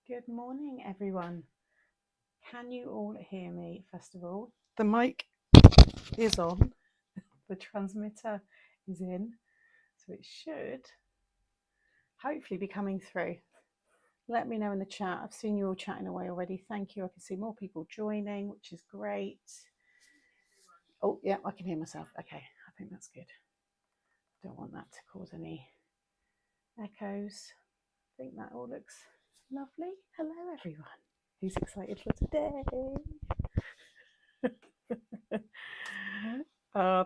Good morning, everyone. Can you all hear me, first of all? The mic is on, the transmitter is in, so it should hopefully be coming through. Let me know in the chat. I've seen you all chatting away already. Thank you. I can see more people joining, which is great. Oh, yeah, I can hear myself. Okay, I think that's good. Don't want that to cause any echoes. I think that all looks lovely. Hello, everyone. Who's excited for today?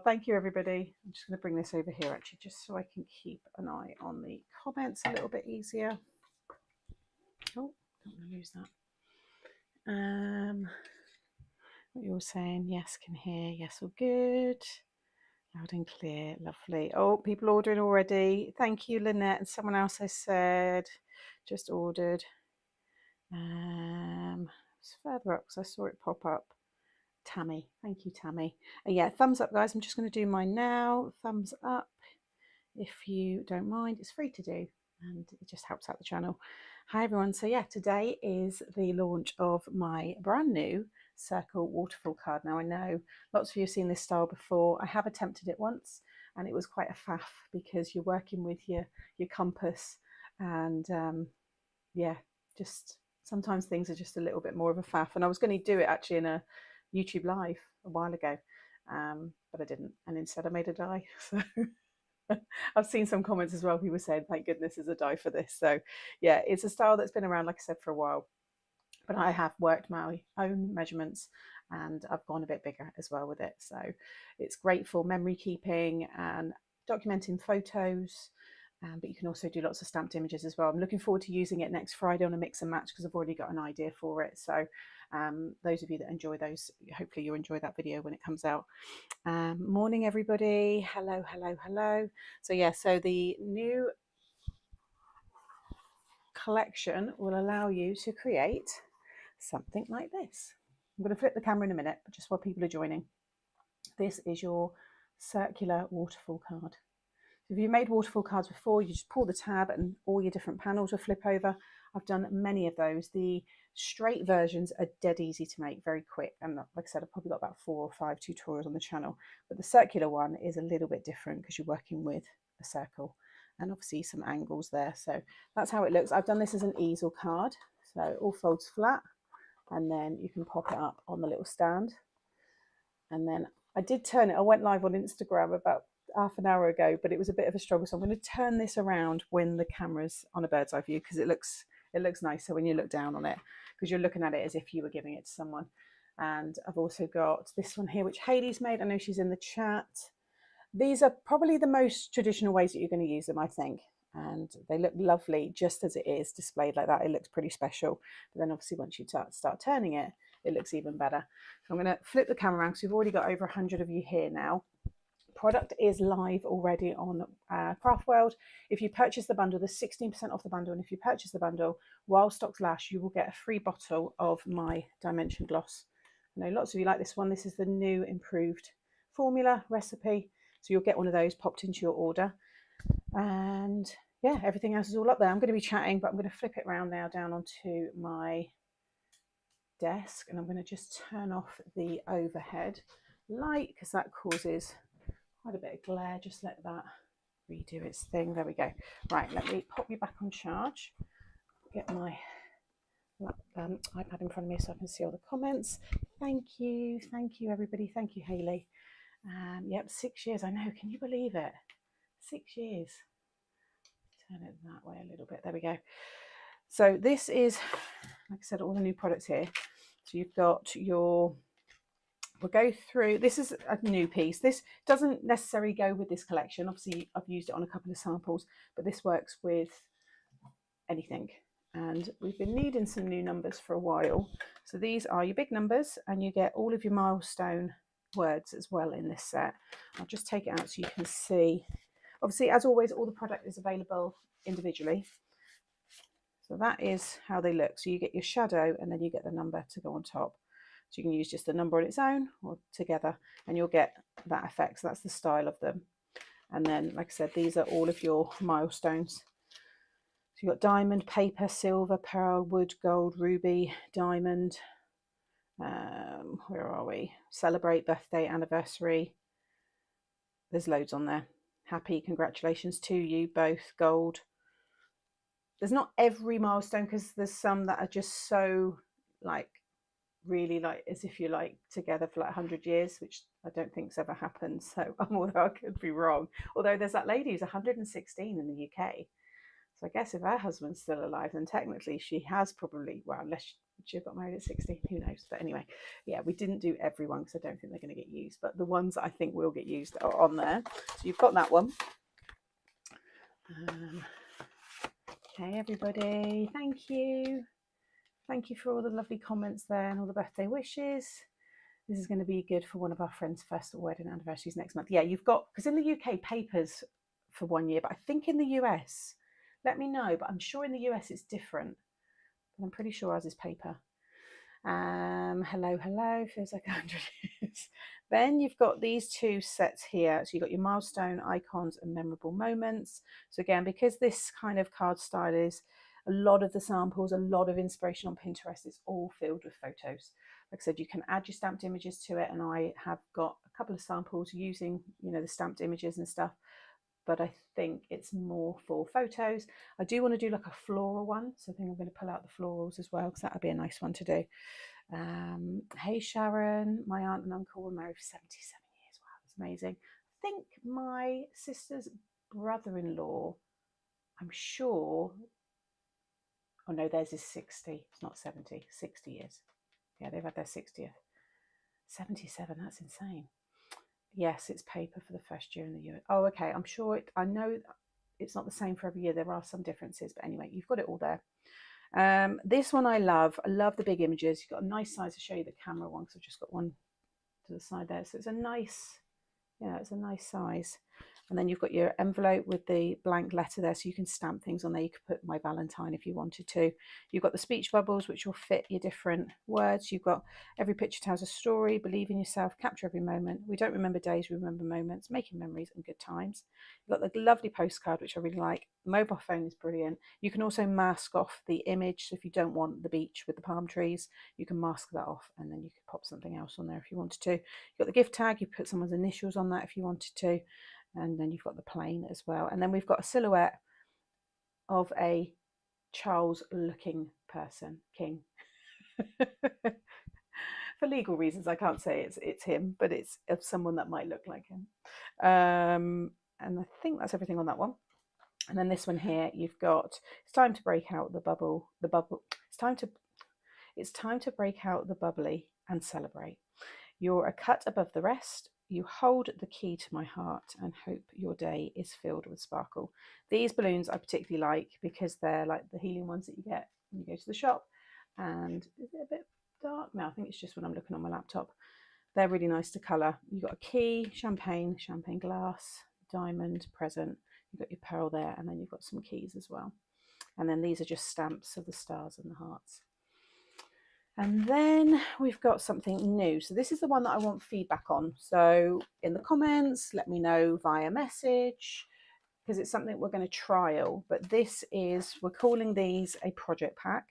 Thank you, everybody. I'm just going to bring this over here, actually, just so I can keep an eye on the comments a little bit easier. Oh, don't want to lose that. What you're saying? Yes, can hear. Yes, all good. Loud and clear. Lovely. Oh, people ordering already. Thank you, Lynette. And someone else I said just ordered. It's further up because I saw it pop up. Tammy, thank you, Tammy. Yeah, thumbs up, guys. I'm just going to do mine now. Thumbs up if you don't mind. It's free to do and it just helps out the channel. Hi everyone. So yeah, today is the launch of my brand new Circle Waterfall card. Now I know lots of you have seen this style before. I have attempted it once and it was quite a faff because you're working with your compass and yeah, just sometimes things are just a little bit more of a faff. And I was going to do it actually in a YouTube live a while ago, but I didn't, and instead I made a die. So I've seen some comments as well, people saying thank goodness there's a die for this. So yeah, it's a style that's been around, like I said, for a while, but I have worked my own measurements and I've gone a bit bigger as well with it. So it's great for memory keeping and documenting photos. But you can also do lots of stamped images as well. I'm looking forward to using it next Friday on a mix and match because I've already got an idea for it. So those of you that enjoy those, hopefully you'll enjoy that video when it comes out. Morning, everybody. Hello, hello, hello. So yeah, so the new collection will allow you to create something like this. I'm going to flip the camera in a minute, but just while people are joining, this is your circular waterfall card. If you've made waterfall cards before, you just pull the tab and all your different panels will flip over. I've done many of those. The straight versions are dead easy to make, very quick. And like I said, I've probably got about 4 or 5 tutorials on the channel. But the circular one is a little bit different because you're working with a circle and obviously some angles there. So that's how it looks. I've done this as an easel card. So it all folds flat and then you can pop it up on the little stand. And then I did turn it. I went live on Instagram about half an hour ago, but it was a bit of a struggle. So I'm going to turn this around when the camera's on a bird's eye view because it looks nicer when you look down on it because you're looking at it as if you were giving it to someone. And I've also got this one here, which Hayley's made. I know she's in the chat. These are probably the most traditional ways that you're going to use them, I think. And they look lovely just as it is displayed like that. It looks pretty special. But then obviously once you start turning it, it looks even better. So I'm going to flip the camera around because we've already got over 100 of you here now. Product is live already on Craft World. If you purchase the bundle, there's 16% off the bundle. And if you purchase the bundle, while stocks last, you will get a free bottle of my Dimension Gloss. I know lots of you like this one. This is the new improved formula recipe. So you'll get one of those popped into your order. And yeah, everything else is all up there. I'm going to be chatting, but I'm going to flip it around now down onto my desk. And I'm going to just turn off the overhead light because that causes quite a bit of glare. Just let that redo its thing. There we go. Right, let me pop you back on charge. Get my iPad in front of me so I can see all the comments. Thank you everybody. Thank you, Hayley. Yep, 6 years. I know. Can you believe it? 6 years. Turn it that way a little bit. There we go. So this is, like I said, all the new products here. So you've got your, we'll go through, this is a new piece. This doesn't necessarily go with this collection. Obviously, I've used it on a couple of samples, but this works with anything. And we've been needing some new numbers for a while. So these are your big numbers and you get all of your milestone words as well in this set. I'll just take it out so you can see. Obviously, as always, all the product is available individually. So that is how they look. So you get your shadow and then you get the number to go on top. So you can use just the number on its own or together and you'll get that effect. So that's the style of them. And then, like I said, these are all of your milestones. you've got diamond, paper, silver, pearl, wood, gold, ruby, diamond. Where are we? Celebrate, birthday, anniversary. There's loads on there. Happy, congratulations to you both, gold. There's not every milestone because there's some that are just so like really like as if you're like together for like 100 years, which I don't think's ever happened. So although I could be wrong, although there's that lady who's 116 in the UK. So I guess if her husband's still alive, then technically she has probably, well, unless she got married at 16, who knows? But anyway, yeah, we didn't do everyone because I don't think they're going to get used. But the ones that I think will get used are on there. So you've got that one. Okay, everybody, thank you. Thank you for all the lovely comments there and all the birthday wishes. This is going to be good for one of our friends' first wedding anniversaries next month. Yeah, you've got, because in the UK, papers for 1 year, but I think in the US, let me know, but I'm sure in the US it's different. But I'm pretty sure ours is paper. Hello, feels like 100 years. Then you've got these two sets here. So you've got your milestone, icons, and memorable moments. So again, because this kind of card style is a lot of the samples, a lot of inspiration on Pinterest, it's all filled with photos. Like I said, you can add your stamped images to it, and I have got a couple of samples using, you know, the stamped images and stuff, but I think it's more for photos. I do want to do like a floral one, so I think I'm going to pull out the florals as well, because that would be a nice one to do. Hey Sharon, my aunt and uncle were married for 77 years. Wow, that's amazing. I think my sister's brother-in-law, I'm sure, oh no, theirs is 60, it's not 70, 60 years. Yeah, they've had their 60th. 77, that's insane. Yes, it's paper for the first year in the US. Oh, okay, I'm sure, I know it's not the same for every year. There are some differences, but anyway, you've got it all there. This one I love the big images. You've got a nice size. To show you the camera one because I've just got one to the side there, so it's a nice, yeah, it's a nice size. And then you've got your envelope with the blank letter there, so you can stamp things on there. You could put my Valentine if you wanted to. You've got the speech bubbles, which will fit your different words. You've got every picture tells a story, believe in yourself, capture every moment. We don't remember days, we remember moments, making memories and good times. You've got the lovely postcard, which I really like. The mobile phone is brilliant. You can also mask off the image. So if you don't want the beach with the palm trees, you can mask that off, and then you could pop something else on there if you wanted to. You've got the gift tag. You put someone's initials on that if you wanted to. And then you've got the plane as well. And then we've got a silhouette of a Charles looking person, king. For legal reasons, I can't say it's him, but it's of someone that might look like him. And I think that's everything on that one. And then this one here, you've got, it's time to break out the bubble. It's time to break out the bubbly and celebrate. You're a cut above the rest. You hold the key to my heart and hope your day is filled with sparkle. These balloons I particularly like because they're like the helium ones that you get when you go to the shop. And is it a bit dark? No, I think it's just when I'm looking on my laptop. They're really nice to colour. You've got a key, champagne glass, diamond, present. You've got your pearl there, and then you've got some keys as well. And then these are just stamps of the stars and the hearts. And then we've got something new. So this is the one that I want feedback on. So in the comments, let me know via message, because it's something we're going to trial. But this is, we're calling these a project pack.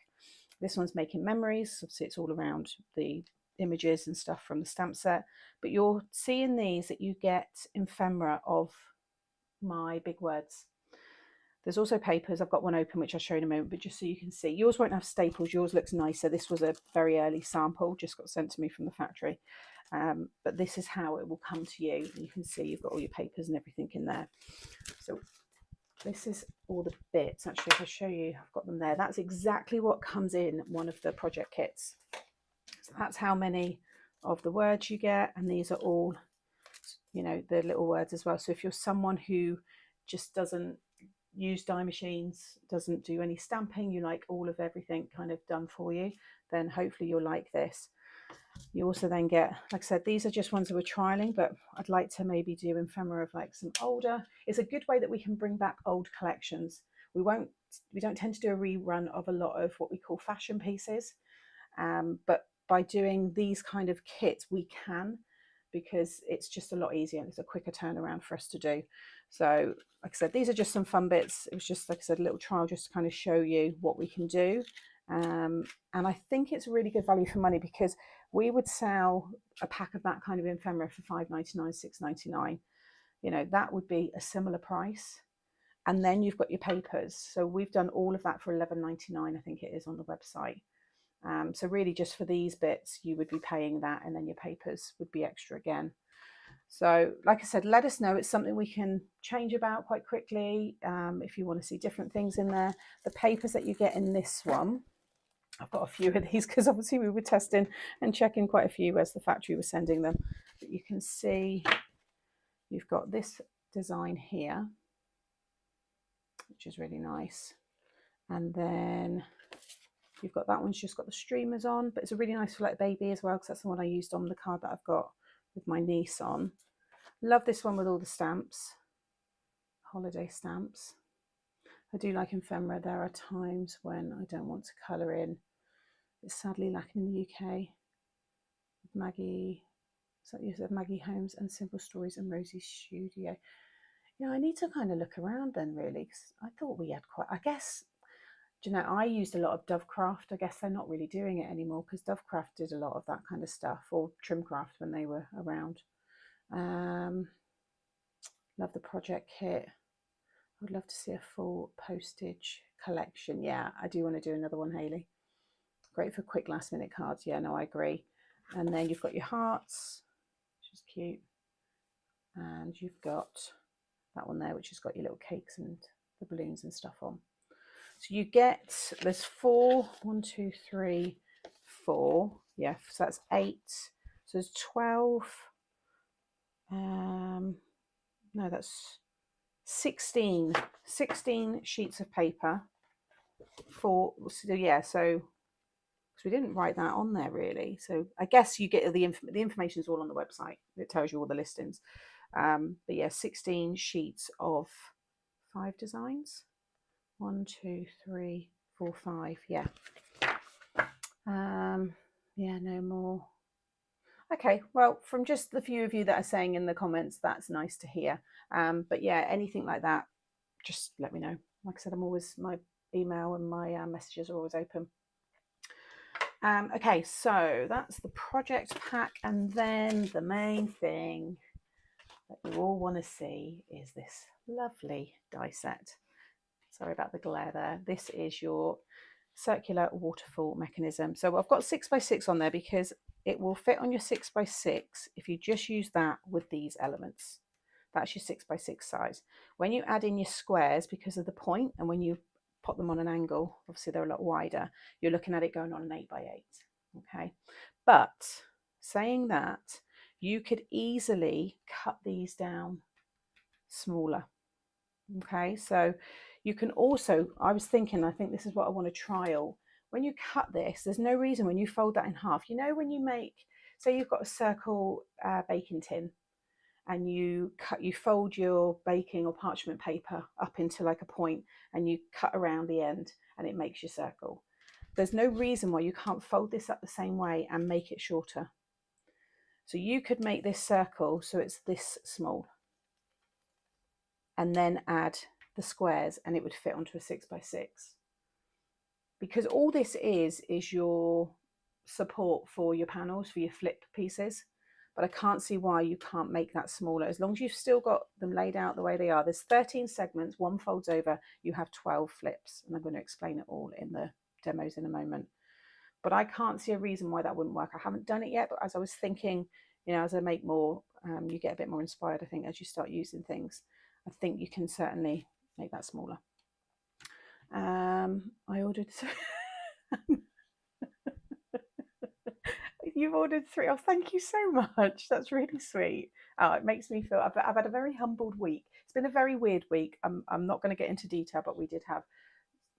This one's making memories. Obviously it's all around the images and stuff from the stamp set. But you're seeing these that you get ephemera of my big words. There's also papers. I've got one open, which I'll show you in a moment, but just so you can see. Yours won't have staples. Yours looks nicer. This was a very early sample, just got sent to me from the factory. But this is how it will come to you. You can see you've got all your papers and everything in there. So this is all the bits. Actually, if I show you, I've got them there. That's exactly what comes in one of the project kits. So that's how many of the words you get. And these are all, you know, the little words as well. So if you're someone who just doesn't use die machines, doesn't do any stamping, you like all of everything kind of done for you, then hopefully you'll like this. You also then get, like I said, these are just ones that we're trialing, but I'd like to maybe do ephemera of like some older. It's a good way that we can bring back old collections. We don't tend to do a rerun of a lot of what we call fashion pieces, but by doing these kind of kits we can, because it's just a lot easier and it's a quicker turnaround for us to do. So like I said, these are just some fun bits. It was just, like I said, a little trial just to kind of show you what we can do. And I think it's a really good value for money, because we would sell a pack of that kind of ephemera for £5.99, £6.99. You know, that would be a similar price. And then you've got your papers. So we've done all of that for £11.99, I think it is, on the website. So really just for these bits, you would be paying that, and then your papers would be extra again. So like I said, let us know. It's something we can change about quite quickly. If you want to see different things in there. The papers that you get in this one, I've got a few of these because obviously we were testing and checking quite a few as the factory was sending them. But you can see you've got this design here, which is really nice. And then you've got that one's just got the streamers on, but it's a really nice for like baby as well, because that's the one I used on the card that I've got with my niece on. Love this one with all the stamps, holiday stamps. I do like ephemera. There are times when I don't want to colour in. It's sadly lacking in the UK. Maggie, so you said Maggie Holmes and Simple Stories and Rosie's Studio. Yeah, I need to kind of look around then, really, because I thought we had quite, I guess, do you know, I used a lot of Dovecraft. I guess they're not really doing it anymore, because Dovecraft did a lot of that kind of stuff, or Trimcraft when they were around. Love the project kit. I would love to see a full postage collection. Yeah, I do want to do another one, Hayley. Great for quick last minute cards. Yeah, no, I agree. And then you've got your hearts, which is cute. And you've got that one there, which has got your little cakes and the balloons and stuff on. So you get, there's 4, 1, 2, 3, 4. Yeah, so that's 8. So there's 12. No, that's 16 sheets of paper for, so yeah, so we didn't write that on there really. So I guess you get the information is all on the website. It tells you all the listings. But yeah, 16 sheets of 5 designs. 1, 2, 3, 4, 5. Yeah. Yeah, no more. Okay, well, from just the few of you that are saying in the comments, that's nice to hear. But yeah, anything like that, just let me know. Like I said, I'm always, my email and my messages are always open. Okay, so that's the project pack, and then the main thing that you all want to see is this lovely die set. Sorry about the glare there. This is your circular waterfall mechanism. So I've got 6x6 on there because it will fit on your 6x6 if you just use that with these elements. That's your 6x6 size. When you add in your squares, because of the point, and when you put them on an angle, obviously they're a lot wider, you're looking at it going on an 8x8. Okay, but saying that, you could easily cut these down smaller. Okay, so you can also, I was thinking, I think this is what I want to trial. When you cut this, there's no reason when you fold that in half, you know, when you make, say you've got a circle baking tin, and you fold your baking or parchment paper up into like a point, and you cut around the end and it makes your circle. There's no reason why you can't fold this up the same way and make it shorter. So you could make this circle so it's this small, and then add the squares, and it would fit onto a 6x6. Because all this is your support for your panels, for your flip pieces. But I can't see why you can't make that smaller, as long as you've still got them laid out the way they are. There's 13 segments, one folds over, you have 12 flips, and I'm going to explain it all in the demos in a moment. But I can't see a reason why that wouldn't work. I haven't done it yet, but as I was thinking, you know, as I make more, you get a bit more inspired, I think, as you start using things. I think you can certainly make that smaller. I ordered You've ordered 3. Oh, thank you so much. That's really sweet. Oh, it makes me feel, I've had a very humbled week. It's been a very weird week. I'm not going to get into detail, but we did have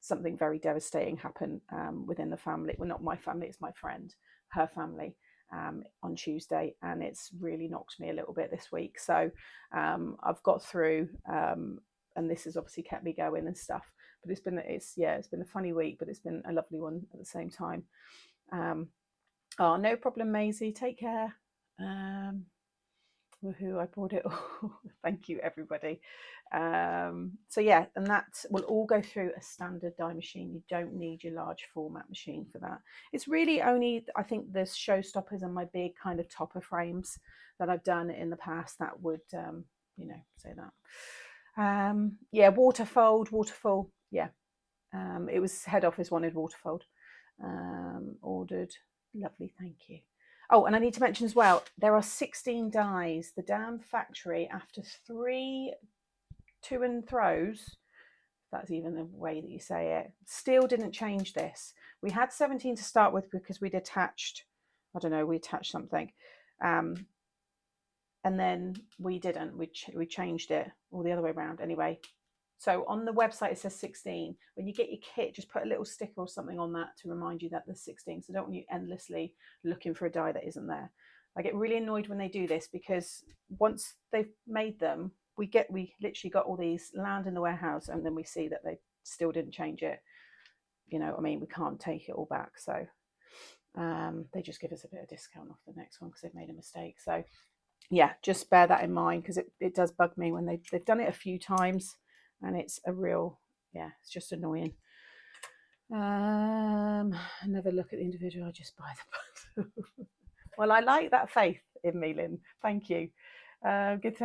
something very devastating happen within the family. Well, not my family, it's my friend, her family, on Tuesday, and it's really knocked me a little bit this week. So I've got through, and this has obviously kept me going and stuff. But it's been a funny week, but it's been a lovely one at the same time. Oh, no problem, Maisie. Take care. Woohoo, I bought it all. Thank you, everybody. So yeah, and that will all go through a standard die machine. You don't need your large format machine for that. It's really only, I think, the showstoppers and my big kind of topper frames that I've done in the past that would, say that. Yeah, waterfall. Yeah, it was head office wanted waterfold. Ordered. Lovely, thank you. Oh, and I need to mention as well, there are 16 dies. The damn factory, after 3 to and throws, if that's even the way that you say it, still didn't change this. We had 17 to start with because we'd attached, I don't know, we attached something. And then we didn't. We changed it all the other way around anyway. So on the website, it says 16. When you get your kit, just put a little sticker or something on that to remind you that there's 16. So don't want you endlessly looking for a die that isn't there. I get really annoyed when they do this because once they've made them, we literally got all these land in the warehouse and then we see that they still didn't change it. You know, I mean, we can't take it all back. So they just give us a bit of discount off the next one because they've made a mistake. So yeah, just bear that in mind because it does bug me when they've done it a few times. And it's a real, yeah, it's just annoying. I never look at the individual, I just buy the box. Well, I like that faith in me, Lynn. Thank you. Good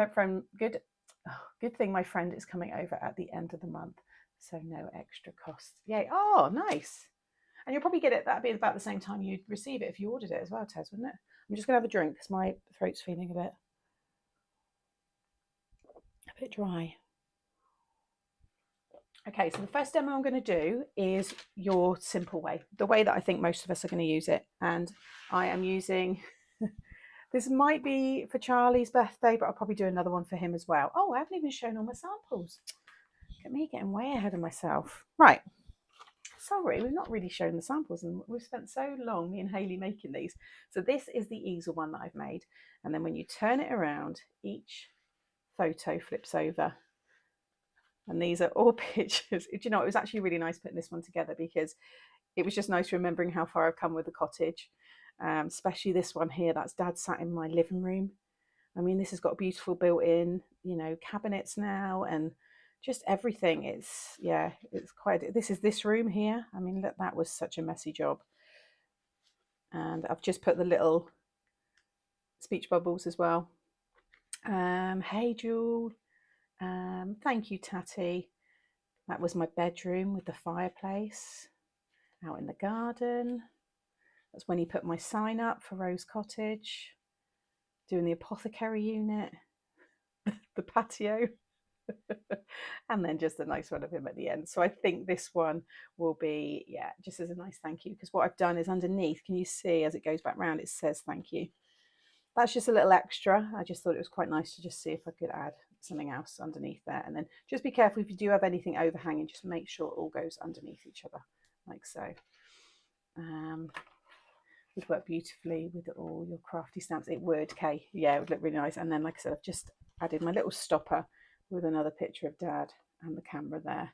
thing my friend is coming over at the end of the month, so no extra costs. Yay. Oh, nice. And you'll probably get it, that'd be about the same time you'd receive it if you ordered it as well, Tez, wouldn't it? I'm just going to have a drink because my throat's feeling a bit dry. Okay, so the first demo I'm going to do is your simple way, the way that I think most of us are going to use it. And I am using, this might be for Charlie's birthday, but I'll probably do another one for him as well. Oh, I haven't even shown all my samples. Look at me getting way ahead of myself. Right. Sorry, we've not really shown the samples and we've spent so long, me and Hayley, making these. So this is the easel one that I've made. And then when you turn it around, each photo flips over. And these are all pictures. Do you know, it was actually really nice putting this one together because it was just nice remembering how far I've come with the cottage. Especially this one here, that's Dad sat in my living room. I mean, this has got a beautiful built-in, cabinets now and just everything. It's quite, this is this room here. I mean, look, that was such a messy job. And I've just put the little speech bubbles as well. Hey, Jewel. Thank you, Tatty. That was my bedroom with the fireplace out in the garden. That's when he put my sign up for Rose Cottage, doing the apothecary unit, the patio, and then just a nice one of him at the end. So I think this one will be, just as a nice thank you, because what I've done is underneath, can you see as it goes back round, it says thank you. That's just a little extra. I just thought it was quite nice to just see if I could add something else underneath there. And then just be careful if you do have anything overhanging, just make sure it all goes underneath each other, like so. Would work beautifully with all your crafty stamps. It would, Kay. Yeah, it would look really nice. And then, like I said, I've just added my little stopper with another picture of Dad and the camera there.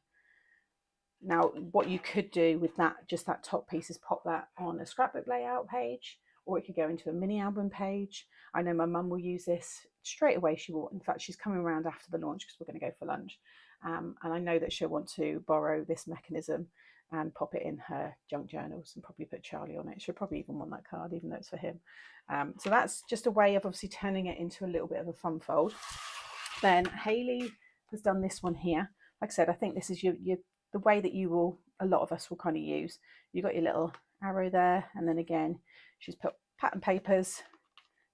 Now, what you could do with that, just that top piece, is pop that on a scrapbook layout page, or it could go into a mini album page. I know my mum will use this straight away. She will. In fact, she's coming around after the launch because we're going to go for lunch. And I know that she'll want to borrow this mechanism and pop it in her junk journals and probably put Charlie on it. She'll probably even want that card, even though it's for him. So that's just a way of obviously turning it into a little bit of a fun fold. Then Hayley has done this one here. Like I said, I think this is the way that a lot of us will kind of use. You've got your little arrow there, and then again, she's put pattern papers.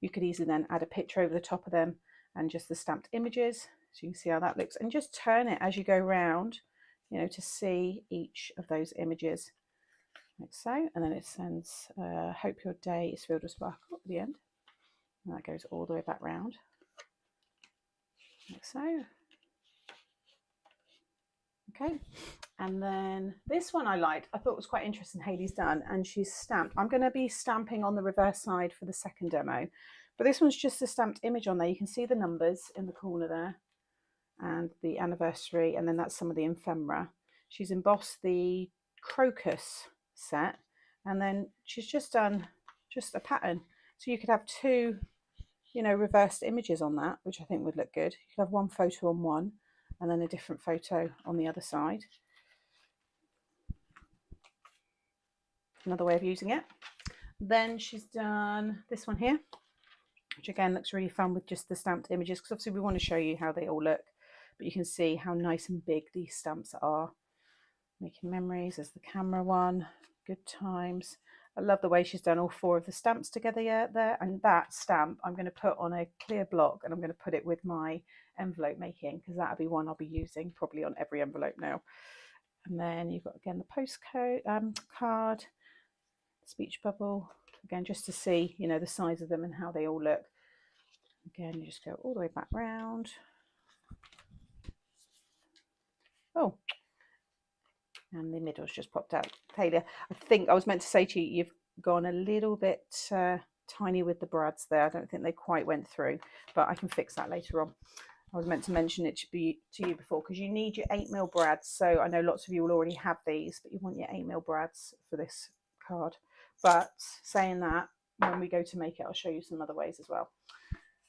You could easily then add a picture over the top of them and just the stamped images. So you can see how that looks, and just turn it as you go round, to see each of those images, like so. And then it sends, hope your day is filled with sparkle at the end. And that goes all the way back round, like so. Okay, and then this one I liked. I thought it was quite interesting. Hayley's done, and she's stamped. I'm going to be stamping on the reverse side for the second demo, but this one's just a stamped image on there. You can see the numbers in the corner there, and the anniversary, and then that's some of the ephemera. She's embossed the crocus set, and then she's just done just a pattern. So you could have two, you know, reversed images on that, which I think would look good. You could have one photo on one and then a different photo on the other side. Another way of using it. Then she's done this one here, which again looks really fun with just the stamped images, because obviously we want to show you how they all look, but you can see how nice and big these stamps are. Making memories as the camera one, good times. I love the way she's done all 4 of the stamps together there, and that stamp I'm going to put on a clear block, and I'm going to put it with my envelope making, because that'll be one I'll be using probably on every envelope now. And then you've got again the postcode card, speech bubble, again just to see, you know, the size of them and how they all look. Again, you just go all the way back round. Oh, and the middle's just popped out. Taylor, I think I was meant to say to you, you've gone a little bit tiny with the brads there. I don't think they quite went through, but I can fix that later on. I was meant to mention it to you before, because you need your 8mm brads. So I know lots of you will already have these, but you want your 8mm brads for this card. But saying that, when we go to make it, I'll show you some other ways as well.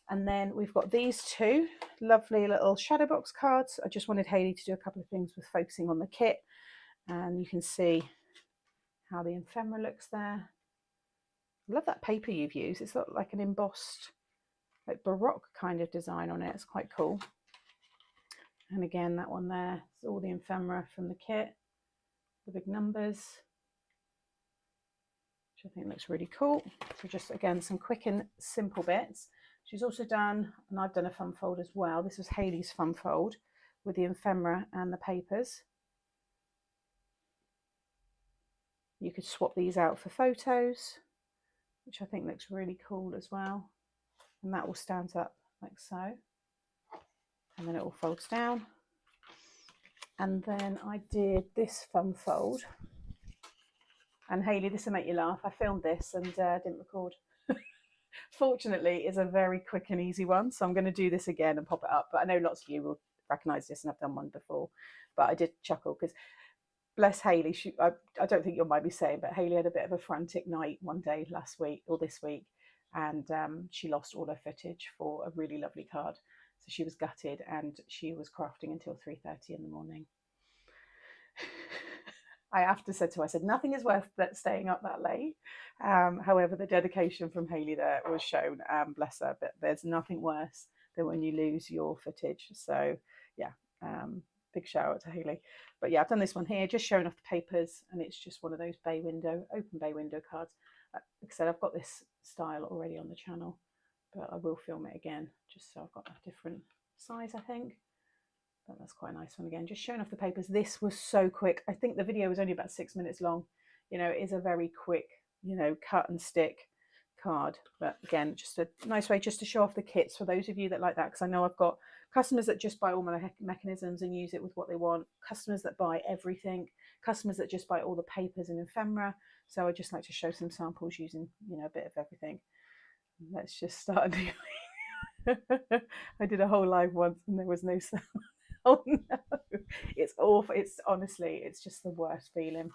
And then we've got these 2 lovely little shadow box cards. I just wanted Hayley to do a couple of things with focusing on the kit. And you can see how the ephemera looks there. I love that paper you've used. It's got like an embossed, like Baroque kind of design on it. It's quite cool. And again, that one there, it's all the ephemera from the kit, the big numbers, which I think looks really cool. So just again, some quick and simple bits. She's also done, and I've done a fun fold as well. This was Hayley's fun fold with the ephemera and the papers. You could swap these out for photos, which I think looks really cool as well. And that all stands up like so. And then it all folds down. And then I did this fun fold. And Hayley, this will make you laugh. I filmed this and didn't record. Fortunately, it's a very quick and easy one. So I'm going to do this again and pop it up. But I know lots of you will recognise this, and I've done one before. But I did chuckle because bless Hayley, I don't think you'll mind me saying, but Hayley had a bit of a frantic night one day last week or this week, and she lost all her footage for a really lovely card. So she was gutted, and she was crafting until 3:30 in the morning. I after said to her, I said, nothing is worth staying up that late. However, the dedication from Hayley there was shown, bless her, but there's nothing worse than when you lose your footage. So yeah, big shout out to Hayley. But yeah, I've done this one here, just showing off the papers, and it's just one of those open bay window cards. Like I said, I've got this style already on the channel, but I will film it again, just so I've got a different size, I think. But that's quite a nice one again, just showing off the papers. This was so quick. I think the video was only about 6 minutes long. You know, it is a very quick, you know, cut and stick card. But again, just a nice way just to show off the kits for those of you that like that, because I know I've got customers that just buy all my mechanisms and use it with what they want, customers that buy everything, customers that just buy all the papers and ephemera. So I just like to show some samples using, you know, a bit of everything. Let's just start doing. I did a whole live once and there was no sound. Oh no, it's awful. It's honestly, it's just the worst feeling.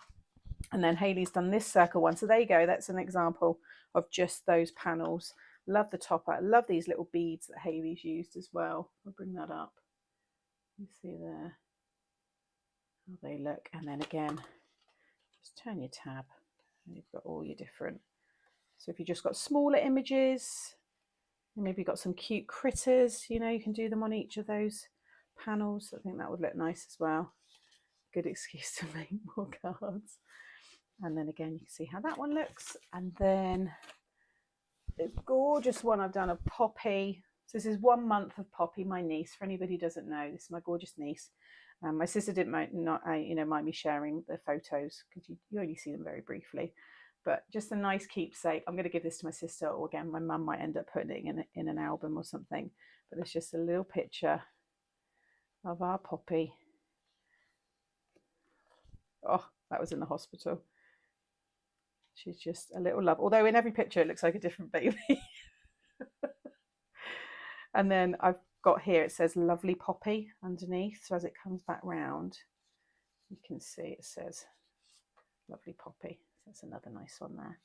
And then Hayley's done this circle one. So there you go. That's an example of just those panels. Love the topper. Love these little beads that Hayley's used as well. I'll bring that up. You see there how they look. And then again, just turn your tab and you've got all your different. So if you just got smaller images, and maybe you've got some cute critters, you know, you can do them on each of those panels. I think that would look nice as well. Good excuse to make more cards. And then again, you can see how that one looks. And then this gorgeous one I've done of Poppy. So this is 1 month of Poppy, my niece. For anybody who doesn't know, this is my gorgeous niece. My sister didn't mind me sharing the photos because you only see them very briefly. But just a nice keepsake. I'm going to give this to my sister, or again, my mum might end up putting it in an album or something. But it's just a little picture of our Poppy. Oh, that was in the hospital. She's just a little love. Although in every picture it looks like a different baby. And then I've got here, it says lovely Poppy underneath. So as it comes back round, you can see it says lovely Poppy. So that's another nice one there.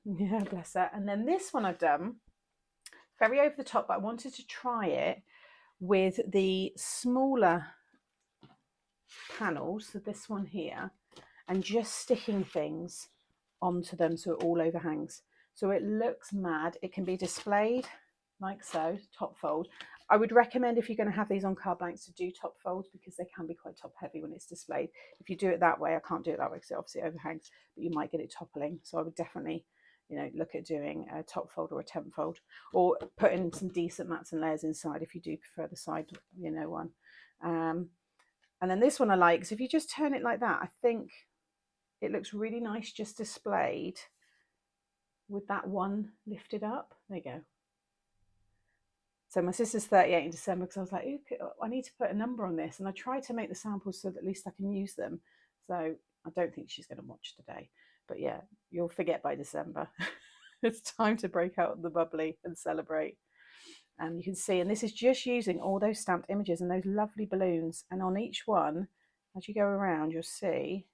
Yeah, bless her. And then this one I've done very over the top, but I wanted to try it with the smaller panels, so this one here, and just sticking things onto them so it all overhangs. So it looks mad. It can be displayed like so, top fold. I would recommend, if you're going to have these on card blanks, to do top folds because they can be quite top heavy when it's displayed. If you do it that way, I can't do it that way because it obviously overhangs, but you might get it toppling. So I would definitely, you know, look at doing a top fold or a temp fold, or putting some decent mats and layers inside if you do prefer the side, you know, one. And then this one I like, so if you just turn it like that, I think it looks really nice just displayed with that one lifted up. There you go. So my sister's 38 in December, because I was like, ooh, I need to put a number on this. And I tried to make the samples so that at least I can use them. So I don't think she's going to watch today. But yeah, you'll forget by December. It's time to break out the bubbly and celebrate. And you can see, and this is just using all those stamped images and those lovely balloons. And on each one, as you go around, you'll see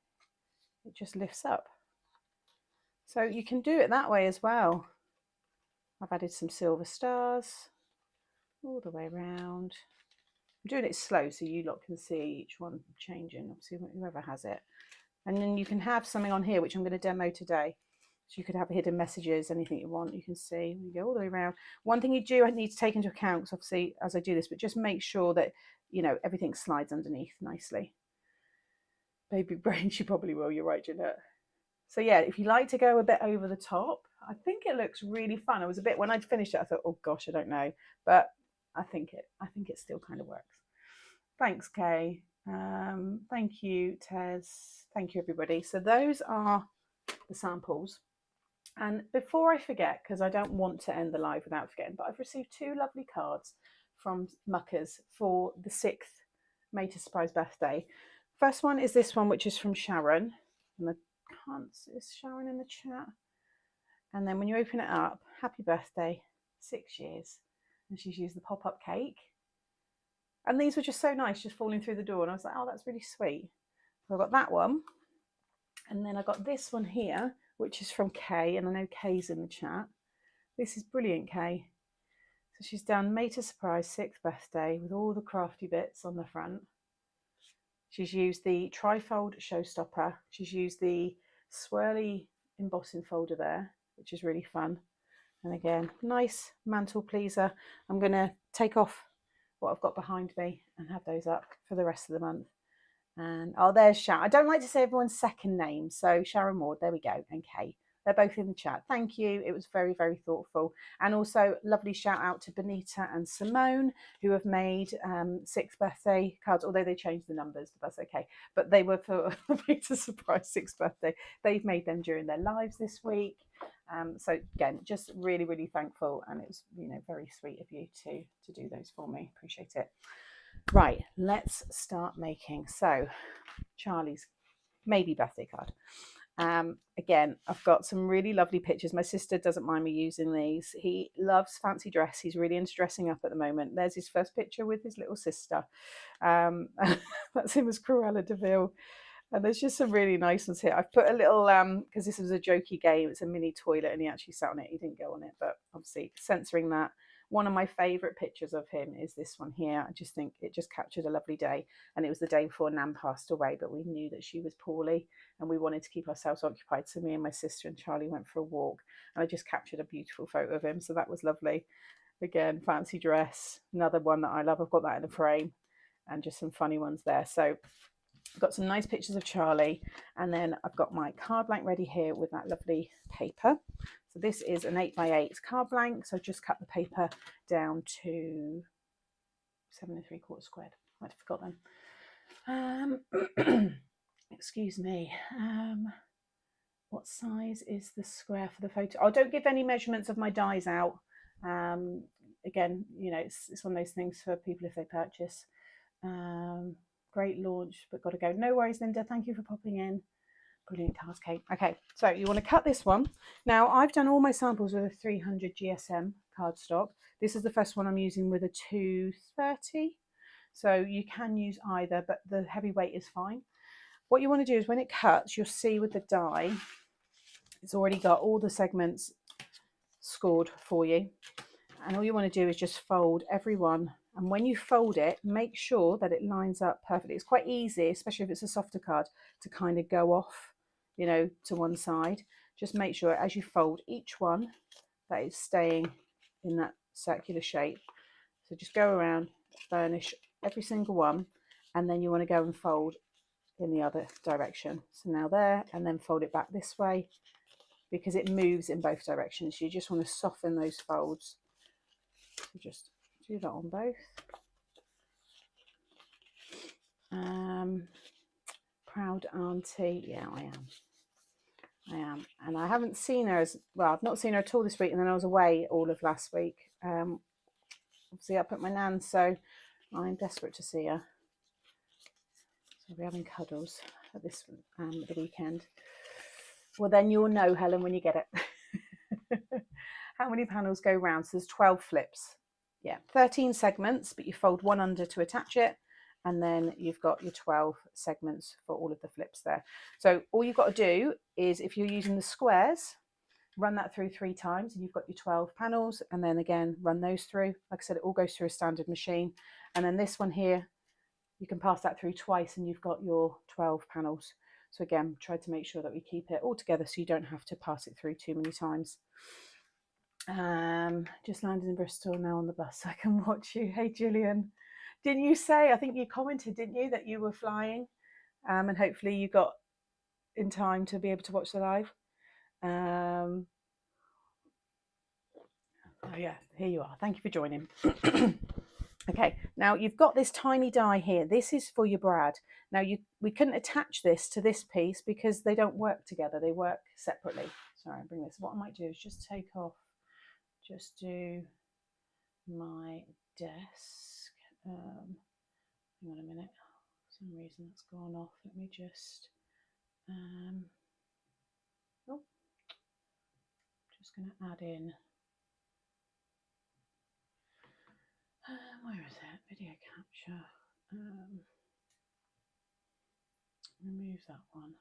it just lifts up. So you can do it that way as well. I've added some silver stars all the way around. I'm doing it slow so you lot can see each one changing, obviously whoever has it. And then you can have something on here which I'm going to demo today. So you could have hidden messages, anything you want, you can see. You go all the way around. One thing you do need to take into account, because obviously as I do this, but just make sure that, you know, everything slides underneath nicely. Baby brain, she probably will, you're right, Jeanette. So yeah, if you like to go a bit over the top, I think it looks really fun. I was a bit, when I'd finished it, I thought, oh gosh, I don't know. But I think it still kind of works. Thanks, Kay. Thank you, Tez. Thank you, everybody. So those are the samples. And before I forget, because I don't want to end the live without forgetting, but I've received 2 lovely cards from Muckers for the 6th Made to Surprise birthday. First one is this one, which is from Sharon. And I can't see, is Sharon in the chat? And then when you open it up, happy birthday, 6 years. And she's used the pop-up cake. And these were just so nice, just falling through the door. And I was like, oh, that's really sweet. So I got that one. And then I got this one here, which is from Kay. And I know Kay's in the chat. This is brilliant, Kay. So she's done Made to Surprise 6th birthday with all the crafty bits on the front. She's used the trifold showstopper. She's used the swirly embossing folder there, which is really fun. And again, nice mantle pleaser. I'm going to take off what I've got behind me and have those up for the rest of the month. And oh, there's Sharon. I don't like to say everyone's second name. So Sharon Ward, there we go. And Kay. They're both in the chat. Thank you. It was very, very thoughtful. And also lovely shout out to Benita and Simone, who have made 6th birthday cards, although they changed the numbers, but that's okay. But they were for Made to Surprise 6th birthday. They've made them during their lives this week. So again, just really, really thankful. And it was, you know, very sweet of you to do those for me. Appreciate it. Right, let's start making. So Charlie's maybe birthday card. Again, I've got some really lovely pictures. My sister doesn't mind me using these. He loves fancy dress. He's really into dressing up at the moment. There's his first picture with his little sister. That's him as Cruella de Vil. And there's just some really nice ones here. I've put a little, because this was a jokey game, it's a mini toilet and he actually sat on it. He didn't go on it, but obviously censoring that. One of my favourite pictures of him is this one here. I just think it just captured a lovely day. And it was the day before Nan passed away, but we knew that she was poorly and we wanted to keep ourselves occupied. So me and my sister and Charlie went for a walk and I just captured a beautiful photo of him. So that was lovely. Again, fancy dress, another one that I love. I've got that in a frame and just some funny ones there. So I've got some nice pictures of Charlie, and then I've got my card blank ready here with that lovely paper. So this is an 8x8 card blank. So I just cut the paper down to 7 3/4 squared. I'd forgot them. Excuse me. What size is the square for the photo? Oh, don't give any measurements of my dies out. Again, you know, it's one of those things for people if they purchase. Great launch, but got to go. No worries, Linda. Thank you for popping in. Brilliant cards, Kate. Okay, so you want to cut this one. Now, I've done all my samples with a 300 GSM cardstock. This is the first one I'm using with a 230. So you can use either, but the heavyweight is fine. What you want to do is when it cuts, you'll see with the die, it's already got all the segments scored for you. And all you want to do is just fold every one. And when you fold it, make sure that it lines up perfectly. It's quite easy, especially if it's a softer card, to kind of go off, you know, to one side. Just make sure as you fold each one that it's staying in that circular shape. So just go around, burnish every single one, and then you want to go and fold in the other direction. So now there, and then fold it back this way, because it moves in both directions. You just want to soften those folds. So just do that on both. Proud auntie, yeah, I am, and I haven't seen her as well. I've not seen her at all this week, and then I was away all of last week. Obviously up at my nan's, so I'm desperate to see her. So we're having cuddles at this the weekend. Well, then you'll know, Helen, when you get it. How many panels go round? So there's 12 flips. Yeah, 13 segments, but you fold one under to attach it, and then you've got your 12 segments for all of the flips there. So all you've got to do is, if you're using the squares, run that through 3 times and you've got your 12 panels, and then again run those through. Like I said, it all goes through a standard machine, and then this one here, you can pass that through twice and you've got your 12 panels. So again, try to make sure that we keep it all together so you don't have to pass it through too many times. Just landed in Bristol, now on the bus, so I can watch you. Hey Gillian, didn't you say, I think you commented, didn't you, that you were flying, and hopefully you got in time to be able to watch the live. Oh yeah, here you are, thank you for joining. Okay, now you've got this tiny die here. This is for your brad. Now we couldn't attach this to this piece because they don't work together, they work separately. Sorry, I'll bring this. What I might do is just take off, just do my desk. Hang on a minute, for some reason that's gone off. Let me just just going to add in where is it, video capture, remove that one.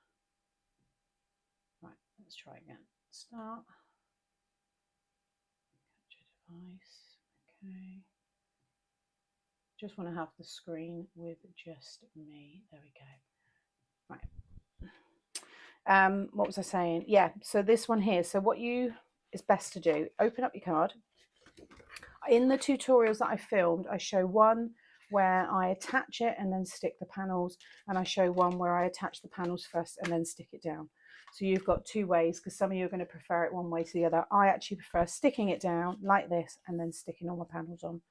Right, let's try again. Start, capture device. Okay, just want to have the screen with just me. There we go. Right, what was I saying? Yeah, so this one here, so what you is best to do, open up your card. In the tutorials that I filmed, I show one where I attach it and then stick the panels, and I show one where I attach the panels first and then stick it down. So you've got 2 ways, because some of you are going to prefer it one way to the other. I actually prefer sticking it down like this and then sticking all my panels on,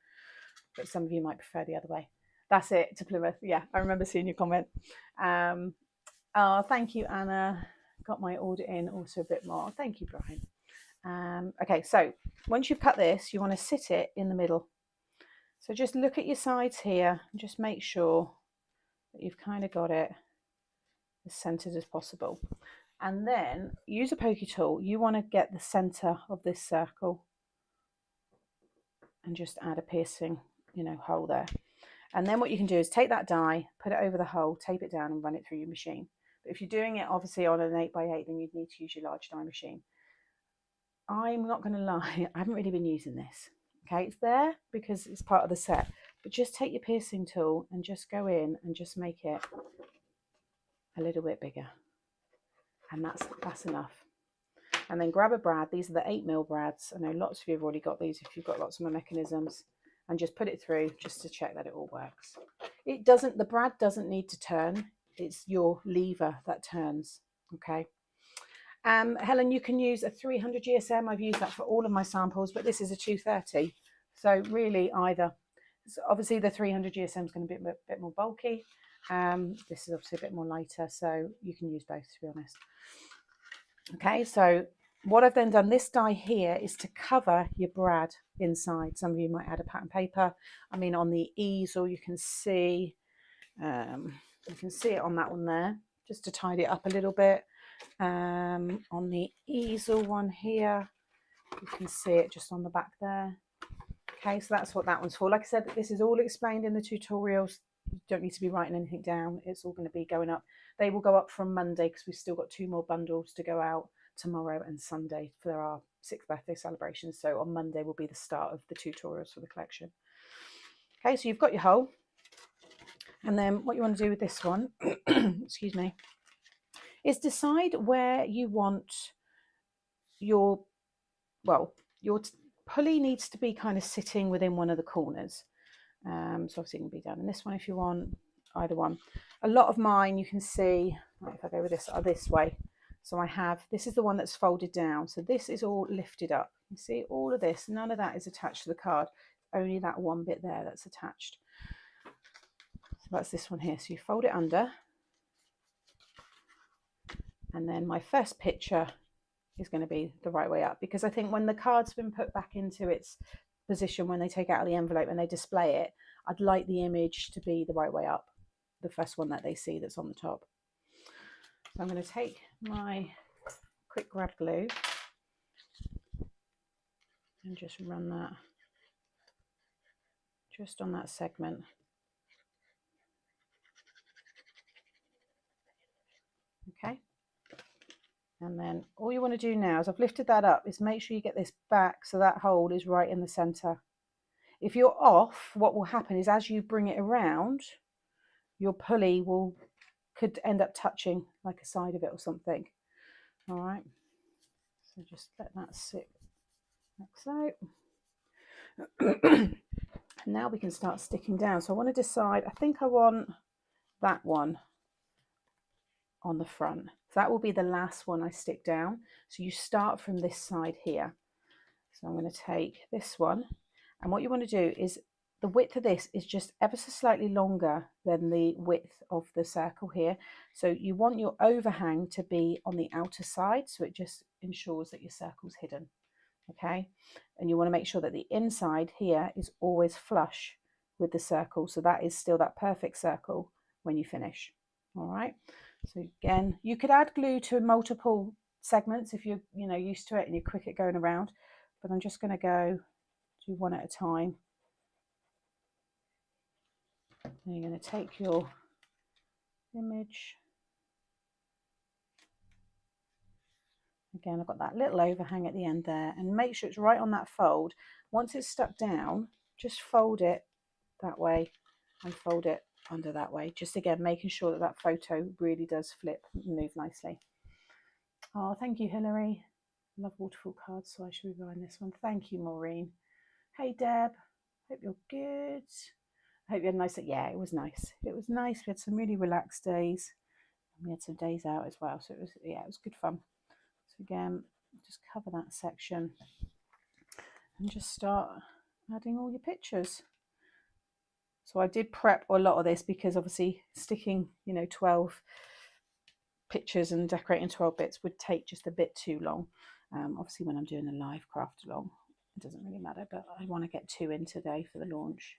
but some of you might prefer the other way. That's it to Plymouth. Yeah, I remember seeing your comment. Oh, thank you, Anna. Got my order in also a bit more. Thank you, Brian. Okay, so once you've cut this, you want to sit it in the middle. So just look at your sides here and just make sure that you've kind of got it as centered as possible. And then use a pokey tool. You want to get the center of this circle and just add a piercing, hole there. And then what you can do is take that die, put it over the hole, tape it down and run it through your machine. But if you're doing it obviously on an 8x8, then you'd need to use your large die machine. I'm not going to lie, I haven't really been using this. Okay, it's there because it's part of the set, but just take your piercing tool and just go in and just make it a little bit bigger, and that's enough. And then grab a brad. These are the 8mm brads. I know lots of you have already got these if you've got lots of mechanisms, and just put it through just to check that it all works. The brad doesn't need to turn, it's your lever that turns. Okay. Helen, you can use a 300 GSM. I've used that for all of my samples, but this is a 230. So really either. So obviously the 300 GSM is going to be a bit more bulky. This is obviously a bit more lighter, so you can use both, to be honest. Okay, so what I've then done, this die here is to cover your brad inside. Some of you might add a pattern paper. I mean, on the easel, you can see it on that one there, just to tidy it up a little bit. On the easel one here, you can see it just on the back there. Okay, so that's what that one's for. Like I said, this is all explained in the tutorials. You don't need to be writing anything down. It's all going to be going up. They will go up from Monday because we've still got 2 more bundles to go out tomorrow and Sunday for our 6th birthday celebration. So on Monday will be the start of the tutorials for the collection. Okay, so you've got your hole. And then what you want to do with this one, excuse me, is decide where you want your, well, your pulley needs to be kind of sitting within one of the corners. So obviously it can be down in this one if you want, either one. A lot of mine you can see, right, if I go with this, are this way. So I have, this is the one that's folded down. So this is all lifted up. You see all of this, none of that is attached to the card. Only that one bit there that's attached. So that's this one here. So you fold it under. And then my first picture is going to be the right way up, because I think when the card's been put back into its position, when they take it out of the envelope and they display it, I'd like the image to be the right way up, the first one that they see that's on the top. So I'm going to take my quick grab glue and just run that just on that segment. Okay. And then all you want to do now is, I've lifted that up, is make sure you get this back so that hole is right in the center. If you're off, what will happen is as you bring it around, your pulley could end up touching like a side of it or something. All right. So just let that sit like so. Now we can start sticking down. So I want to decide, I think I want that one on the front. So that will be the last one I stick down. So you start from this side here. So I'm going to take this one, and what you want to do is, the width of this is just ever so slightly longer than the width of the circle here. So you want your overhang to be on the outer side, so it just ensures that your circle's hidden. Okay, and you want to make sure that the inside here is always flush with the circle, so that is still that perfect circle when you finish. All right, so again, you could add glue to multiple segments if you're used to it and you're quick at going around, but I'm just going to go do one at a time. Then you're going to take your image. Again, I've got that little overhang at the end there, and make sure it's right on that fold. Once it's stuck down, just fold it that way and fold it under that way. Just again, making sure that that photo really does flip and move nicely. Oh, thank you, Hilary. Love waterfall cards, so I should be buying this one. Thank you, Maureen. Hey, Deb. Hope you're good. I hope you had a nice, yeah, it was nice. It was nice. We had some really relaxed days. We had some days out as well. So it was, yeah, it was good fun. So again, just cover that section and just start adding all your pictures. So I did prep a lot of this because obviously sticking, 12 pictures and decorating 12 bits would take just a bit too long. Obviously when I'm doing a live craft along, it doesn't really matter, but I want to get 2 in today for the launch.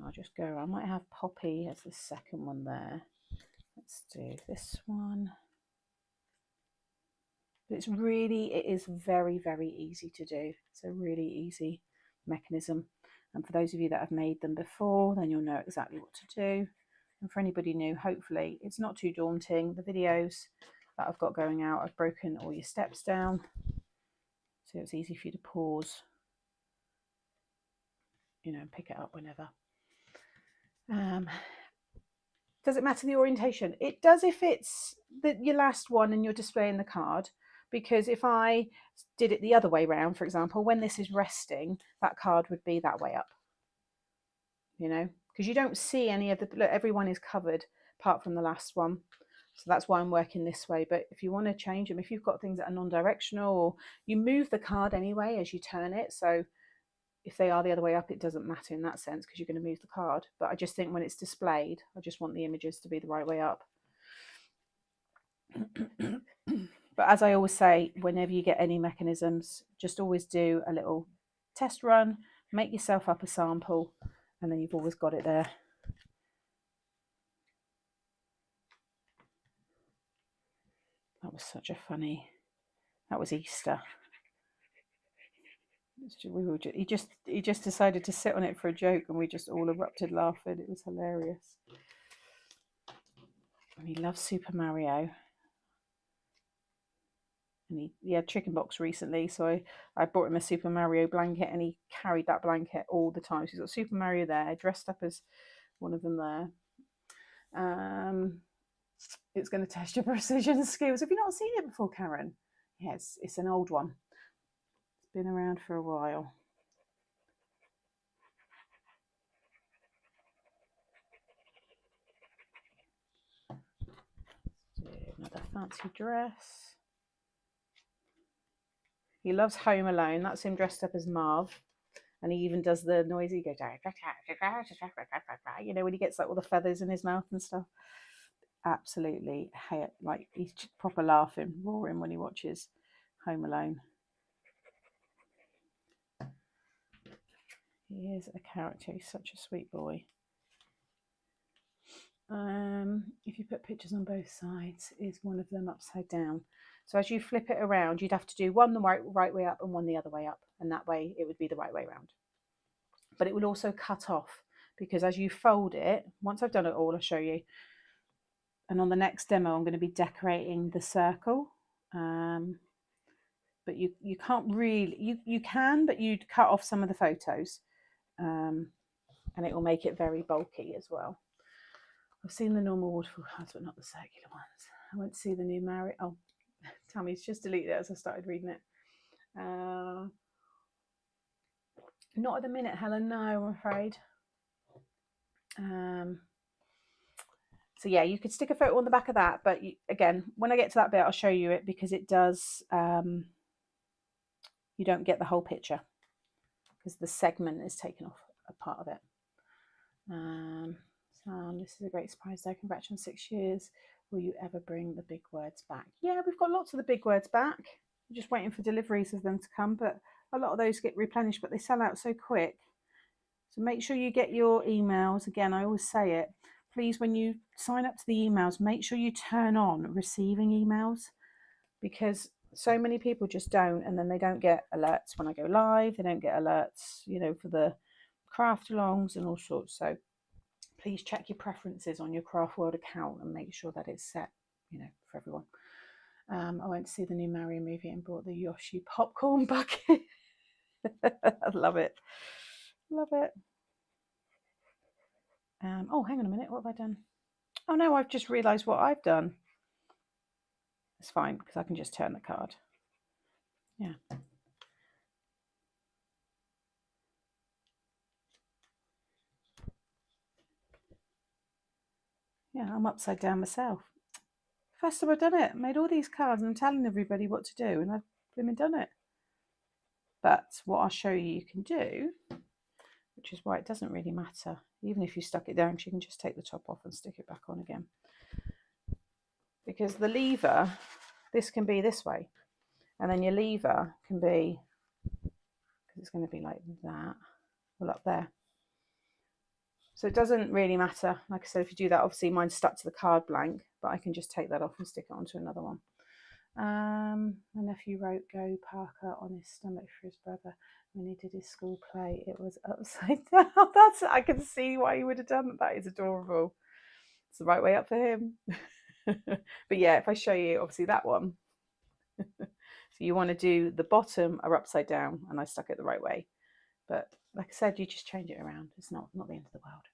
I'll just go, I might have Poppy as the second one there. Let's do this one. But it is very, very easy to do. It's a really easy mechanism. And for those of you that have made them before, then you'll know exactly what to do. And for anybody new, hopefully it's not too daunting. The videos that I've got going out, I've broken all your steps down, so it's easy for you to pause, and pick it up whenever. Does it matter the orientation? It does if it's your last one and you're displaying the card, because if I did it the other way round, for example, when this is resting, that card would be that way up, because you don't see any of the, look, everyone is covered apart from the last one. So that's why I'm working this way. But if you want to change them, if you've got things that are non-directional, or you move the card anyway as you turn it, so if they are the other way up, it doesn't matter in that sense because you're going to move the card. But I just think when it's displayed, I just want the images to be the right way up. But as I always say, whenever you get any mechanisms, just always do a little test run, make yourself up a sample, and then you've always got it there. That was such a funny, that was Easter. He just decided to sit on it for a joke, and we just all erupted laughing. It was hilarious. And he loves Super Mario. and he had chicken pox recently, so I bought him a Super Mario blanket, and he carried that blanket all the time. So he's got Super Mario there, dressed up as one of them there. It's going to test your precision skills. Have you not seen it before, Karen? Yes, it's an old one. It's been around for a while. Another fancy dress. He loves Home Alone. That's him dressed up as Marv. And he even does the noise. He goes, you know, when he gets like all the feathers in his mouth and stuff. Absolutely, like he's proper laughing, roaring when he watches Home Alone. He is a character. He's such a sweet boy. If you put pictures on both sides, is one of them upside down? So as you flip it around, you'd have to do one the right way up and one the other way up, and that way it would be the right way around. But it would also cut off, because as you fold it, once I've done it all, I'll show you. And on the next demo, I'm going to be decorating the circle. But you can't really, you can, but you'd cut off some of the photos. And it will make it very bulky as well. I've seen the normal waterfall cards, but not the circular ones. I went to see the new Mary. Oh, Tammy's just deleted it as I started reading it. Not at the minute, Helen. No, I'm afraid. So yeah, you could stick a photo on the back of that, but again, when I get to that bit, I'll show you it, because it does. You don't get the whole picture because the segment is taken off a part of it. This is a great surprise though. Congrats on 6 years. Will you ever bring the big words back? Yeah, we've got lots of the big words back. We're just waiting for deliveries of them to come, but a lot of those get replenished, but they sell out so quick. So make sure you get your emails. Again, I always say it. Please, when you sign up to the emails, make sure you turn on receiving emails, because so many people just don't, and then they don't get alerts when I go live. They don't get alerts, you know, for the craft alongs and all sorts. So please check your preferences on your Craft World account and make sure that it's set, you know, for everyone. I went to see the new Mario movie and bought the Yoshi popcorn bucket. I love it. Love it. Oh, hang on a minute. What have I done? Oh no, I've just realised what I've done. It's fine, because I can just turn the card. Yeah. Yeah, I'm upside down myself. First time I've done it. I made all these cards and I'm telling everybody what to do, and I've blooming done it. But what I'll show you can do, which is why it doesn't really matter, even if you stuck it down, you can just take the top off and stick it back on again. Because the lever, this can be this way, and then your lever can be, because it's going to be like that, well, up there. So it doesn't really matter. Like I said, if you do that, obviously mine's stuck to the card blank, but I can just take that off and stick it onto another one. My nephew wrote "Go Parker" on his stomach for his brother when he did his school play. It was upside down. I can see why he would have done that. That is adorable. It's the right way up for him. But yeah, if I show you, obviously that one. So you want to do the bottom are upside down, and I stuck it the right way. But like I said, you just change it around. It's not the end of the world.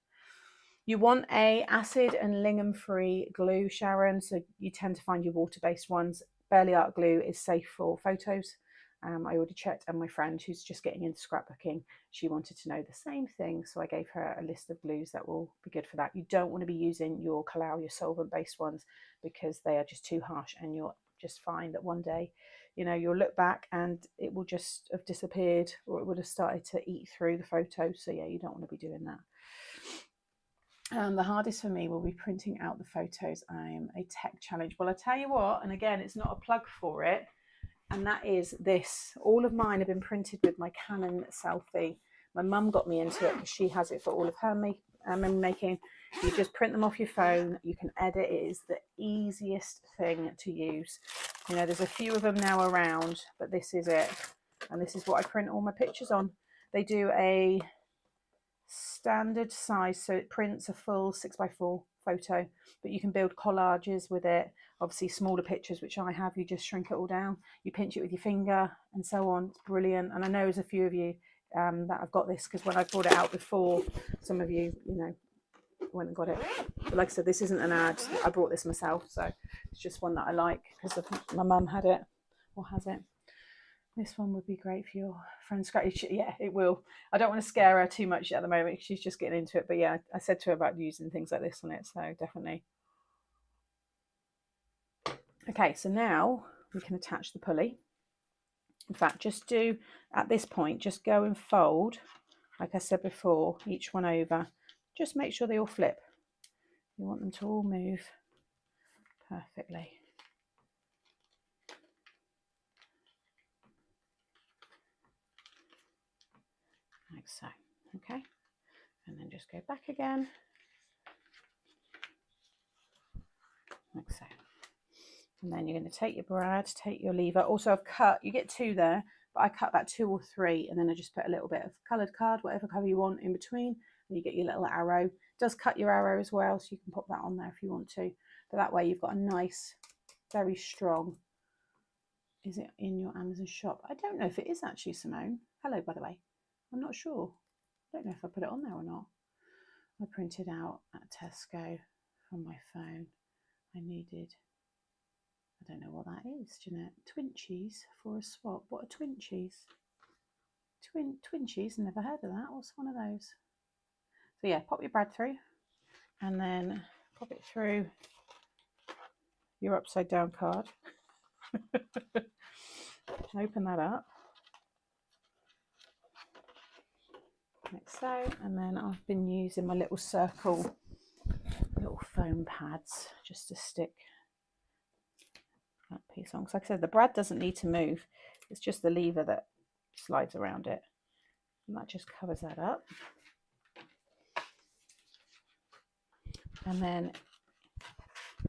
You want a acid and lignin-free glue, Sharon. So you tend to find your water-based ones. Barely Art glue is safe for photos. I already checked, and my friend who's just getting into scrapbooking, she wanted to know the same thing. So I gave her a list of glues that will be good for that. You don't want to be using your Kalau, your solvent-based ones, because they are just too harsh, and you'll just find that one day, you know, you'll look back and it will just have disappeared, or it would have started to eat through the photo. So yeah, you don't want to be doing that. The hardest for me will be printing out the photos. I am a tech challenge. Well, I tell you what, and again, it's not a plug for it, and that is this. All of mine have been printed with my Canon selfie. My mum got me into it because she has it for all of her memory making. You just print them off your phone. You can edit. It is the easiest thing to use. You know, there's a few of them now around, but this is it. And this is what I print all my pictures on. They do a standard size, so it prints a full 6x4. photo, but you can build collages with it. Obviously smaller pictures, which I have, you just shrink it all down, you pinch it with your finger and so on. It's brilliant. And I know there's a few of you that have got this, because when I brought it out before, some of you, you know, went and got it. But like I said, this isn't an ad. I brought this myself, so it's just one that I like because my mum had it or has it. This one would be great for your friend Scratch. Yeah, it will. I don't want to scare her too much at the moment. She's just getting into it. But yeah, I said to her about using things like this on it. So definitely. Okay, so now we can attach the pulley. In fact, just do, at this point, just go and fold, like I said before, each one over. Just make sure they all flip. You want them to all move perfectly. Like so, okay? And then just go back again, like so. And then you're going to take your brad, take your lever. Also, I've cut, you get 2 there, but I cut about 2 or 3, and then I just put a little bit of coloured card, whatever colour you want, in between, and you get your little arrow. It does cut your arrow as well, so you can pop that on there if you want to. But that way you've got a nice, very strong. Is it in your Amazon shop? I don't know if it is actually, Simone. Hello, by the way. I'm not sure. I don't know if I put it on there or not. I printed out at Tesco from my phone. I needed, I don't know what that is, Jeanette. Twinchies for a swap. What are Twinchies? Twinchies, never heard of that. What's one of those? So yeah, pop your brad through and then pop it through your upside down card. Open that up. Like so, and then I've been using my little circle, little foam pads just to stick that piece on. Because like I said, the brad doesn't need to move, it's just the lever that slides around it, and that just covers that up. And then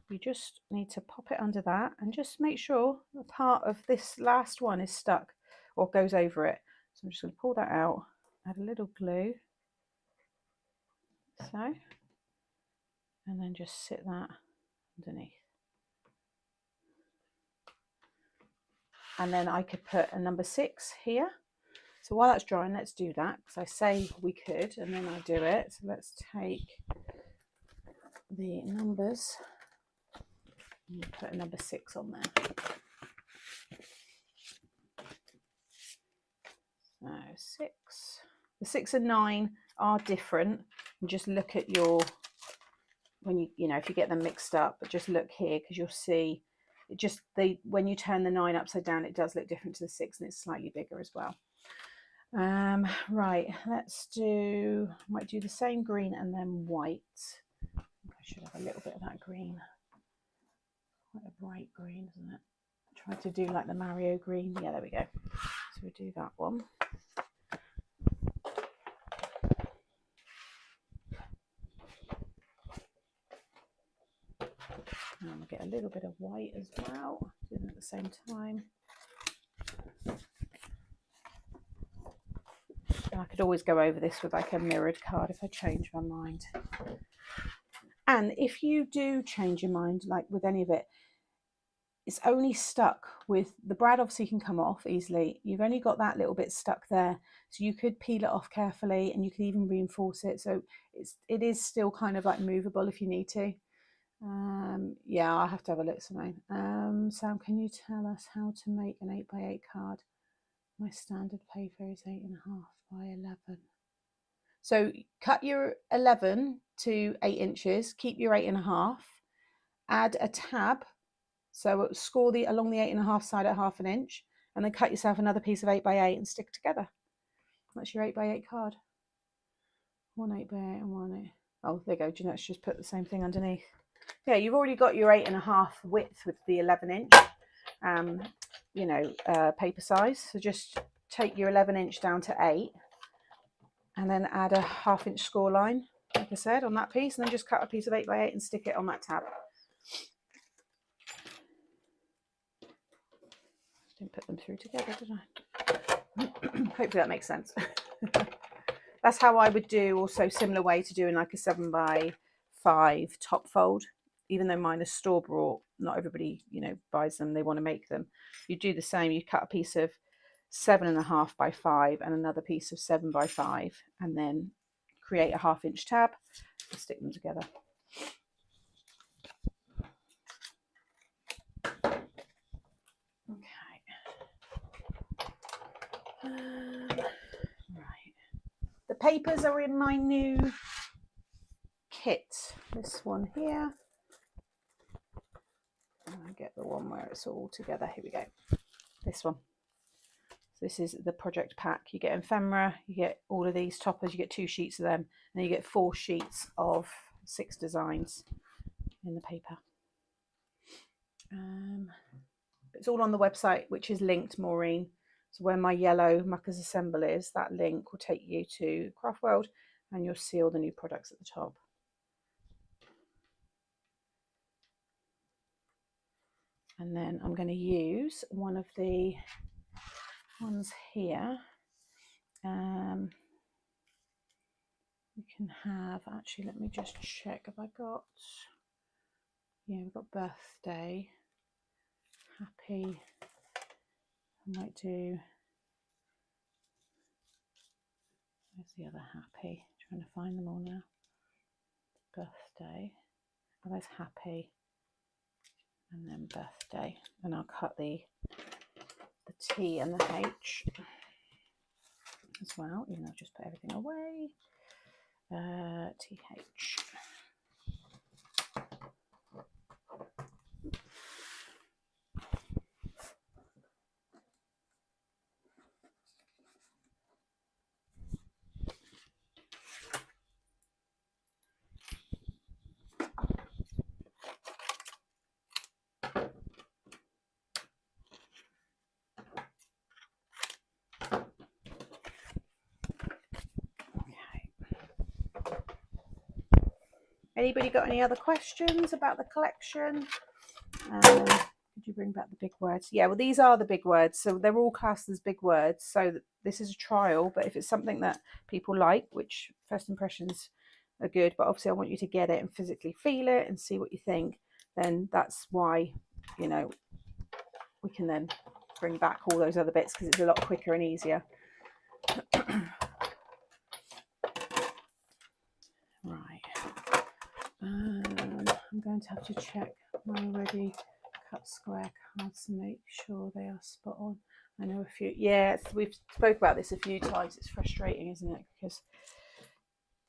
you just need to pop it under that and just make sure the part of this last one is stuck or goes over it. So I'm just going to pull that out, add a little glue, so, and then just sit that underneath. And then I could put a number 6 here. So while that's drying, let's do that, because I say we could and then I do it. So let's take the numbers and put a number 6 on there. So 6. The 6 and 9 are different. And just look at your, when you know, if you get them mixed up, but just look here, because you'll see it just, when you turn the 9 upside down, it does look different to the 6, and it's slightly bigger as well. Right, let's do, might do the same green and then white. I should have a little bit of that green. Quite a bright green, isn't it? Try to do like the Mario green. Yeah, there we go. So we do that one. And we'll get a little bit of white as well, do them at the same time. And I could always go over this with like a mirrored card if I change my mind. And if you do change your mind, like with any of it, it's only stuck with the brad, obviously can come off easily. You've only got that little bit stuck there, so you could peel it off carefully, and you could even reinforce it, so it is still kind of like movable if you need to. Yeah, I'll have to have a look, Simone. Sam, can you tell us how to make an 8x8 card? My standard paper is 8.5 by 11. So cut your 11 to 8 inches, keep your 8.5, add a tab, so score along the 8.5 side at 1/2 inch, and then cut yourself another piece of 8x8 and stick together. That's your 8x8 card. One 8x8 and one 8. Oh, there you go. Let's just put the same thing underneath. Yeah, you've already got your 8.5 width with the 11 inch, you know, paper size. So just take your 11 inch down to 8, and then add a 1/2 inch score line, like I said, on that piece, and then just cut a piece of 8x8 and stick it on that tab. Didn't put them through together, did I? Hopefully that makes sense. That's how I would do, also similar way to doing like a 7x5 5 top fold. Even though mine are store bought, not everybody, buys them. They want to make them. You do the same. You cut a piece of 7.5 by 5 and another piece of 7 by 5, and then create a 1/2 inch tab and stick them together. Okay. Right. The papers are in my new kit. This one here. I get the one where it's all together. Here we go. This one. So this is the project pack. You get ephemera, you get all of these toppers, you get 2 sheets of them, and then you get 4 sheets of 6 designs in the paper. It's all on the website, which is linked, Maureen. So where my yellow Muckers Assemble is, that link will take you to Craft World, and you'll see all the new products at the top. And then I'm going to use one of the ones here. We can have, actually, let me just check. Have I got, yeah, we've got birthday, happy, I might do, where's the other happy? Trying to find them all now. Birthday, oh, there's happy, and then birthday. And I'll cut the T and the H as well, even though I've just put everything away. TH. Anybody got any other questions about the collection? Could you bring back the big words? Yeah, well, these are the big words. So they're all classed as big words. So this is a trial, but if it's something that people like, which first impressions are good, but obviously I want you to get it and physically feel it and see what you think, then that's why, we can then bring back all those other bits, because it's a lot quicker and easier. Right. I'm going to have to check my already cut square cards to make sure they are spot on. I know a few, yeah, we've spoke about this a few times. It's frustrating, isn't it? Because